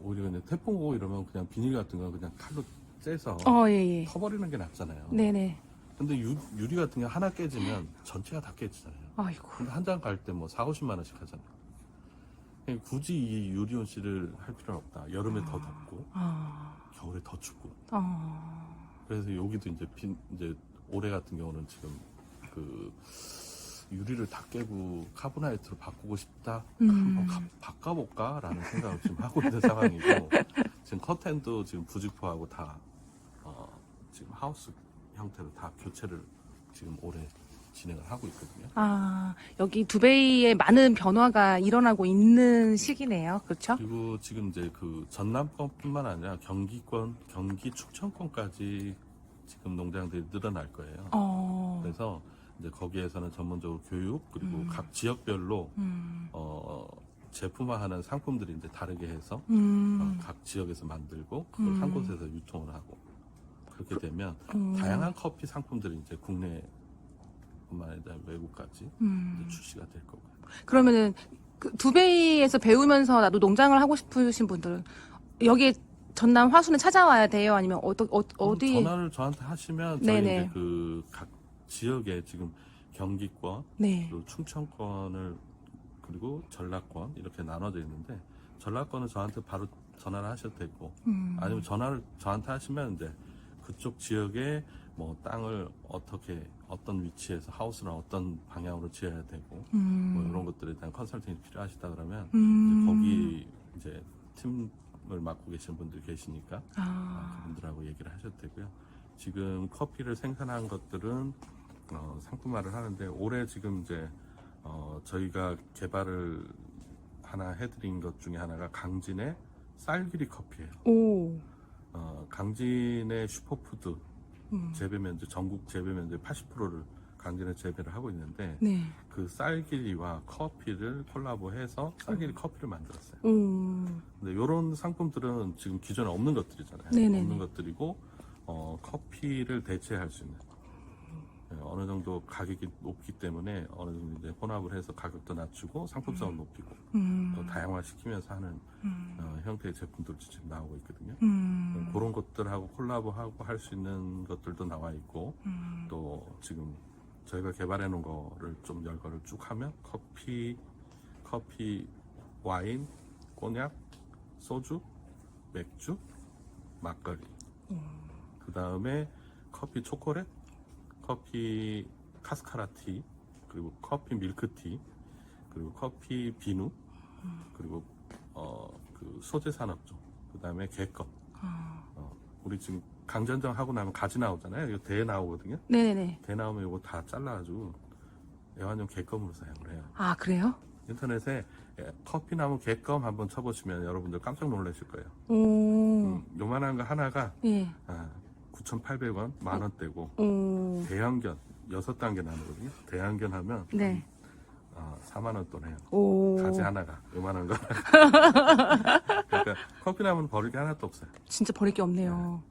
오히려 그냥 태풍 오고 이러면 그냥 비닐 같은 거 그냥 칼로 째서 예. 터버리는 게 낫잖아요. 네네. 근데 유리 같은 게 하나 깨지면 전체가 다 깨지잖아요. 아이고. 근데 한 장 갈 때 뭐 40, 50만 원씩 하잖아요. 그러니까 굳이 이 유리온실을 할 필요는 없다. 여름에 더 덥고 겨울에 더 춥고. 그래서 여기도 이제 올해 같은 경우는 지금 유리를 다 깨고 카보나이트로 바꾸고 싶다. 한번 바꿔볼까라는 생각을 지금 하고 있는 상황이고, 지금 커튼도 지금 부직포하고 다 지금 하우스 형태로 다 교체를 지금 올해 진행을 하고 있거든요. 여기 두베이에 많은 변화가 일어나고 있는 시기네요. 그렇죠? 그리고 지금 이제 그 전남권뿐만 아니라 경기권, 경기 충청권까지 지금 농장들이 늘어날 거예요. 그래서 이제 거기에서는 전문적으로 교육 그리고 각 지역별로 제품화하는 상품들이 이제 다르게 해서 각 지역에서 만들고 그걸 한 곳에서 유통을 하고 그렇게 되면 다양한 커피 상품들이 이제 국내뿐만 아니라 외국까지 이제 출시가 될 거고요. 그러면은 그 두베이에서 배우면서 나도 농장을 하고 싶으신 분들은 여기에 전남 화순에 찾아와야 돼요? 아니면 어디? 전화를 저한테 하시면 저희 네네. 이제 그 각 지역에 지금 경기권, 네. 그리고 충청권을 그리고 전라권 이렇게 나눠져 있는데 전라권은 저한테 바로 전화를 하셔도 되고 아니면 전화를 저한테 하시면 이제 그쪽 지역에 뭐 땅을 어떻게 어떤 위치에서 하우스나 어떤 방향으로 지어야 되고 뭐 이런 것들에 대한 컨설팅이 필요하시다 그러면 이제 거기 이제 팀을 맡고 계신 분들이 계시니까 그분들하고 얘기를 하셔도 되고요. 지금 커피를 생산한 것들은 상품화를 하는데 올해 지금 이제 저희가 개발을 하나 해드린 것 중에 하나가 강진의 쌀기리 커피예요. 오. 강진의 슈퍼푸드 재배 면적 전국 재배 면적 80%를 강진에 재배를 하고 있는데 네. 그 쌀기리와 커피를 콜라보해서 쌀기리 커피를 만들었어요. 근데 이런 상품들은 지금 기존에 없는 것들이잖아요. 네네네. 없는 것들이고 커피를 대체할 수 있는 어느 정도 가격이 높기 때문에 어느 정도 이제 혼합을 해서 가격도 낮추고 상품성을 높이고 또 다양화시키면서 하는 형태의 제품들도 지금 나오고 있거든요. 그런 것들하고 콜라보하고 할 수 있는 것들도 나와 있고 또 지금 저희가 개발해 놓은 거를 좀 열거를 쭉 하면 커피, 와인, 꼬냑, 소주, 맥주, 막걸리 그 다음에 커피 초콜릿, 커피 카스카라티, 그리고 커피 밀크티, 그리고 커피 비누, 그리고 그 소재 산업종, 그 다음에 개껌. 우리 지금 강전정 하고 나면 가지 나오잖아요. 이거 대 나오거든요. 네네네. 대 나오면 이거 다 잘라가지고 애완용 개껌으로 사용을 해요. 아, 그래요? 인터넷에 커피 나무 개껌 한번 쳐보시면 여러분들 깜짝 놀라실 거예요. 오. 요만한 거 하나가 예. 9,800원, 만원대고 오. 대형견 6단계 나누거든요. 대형견 하면 네. 4만원 돈 해요. 오. 가지 하나가 요만한 거. 그러니까 커피 나무는 버릴 게 하나도 없어요. 진짜 버릴 게 없네요.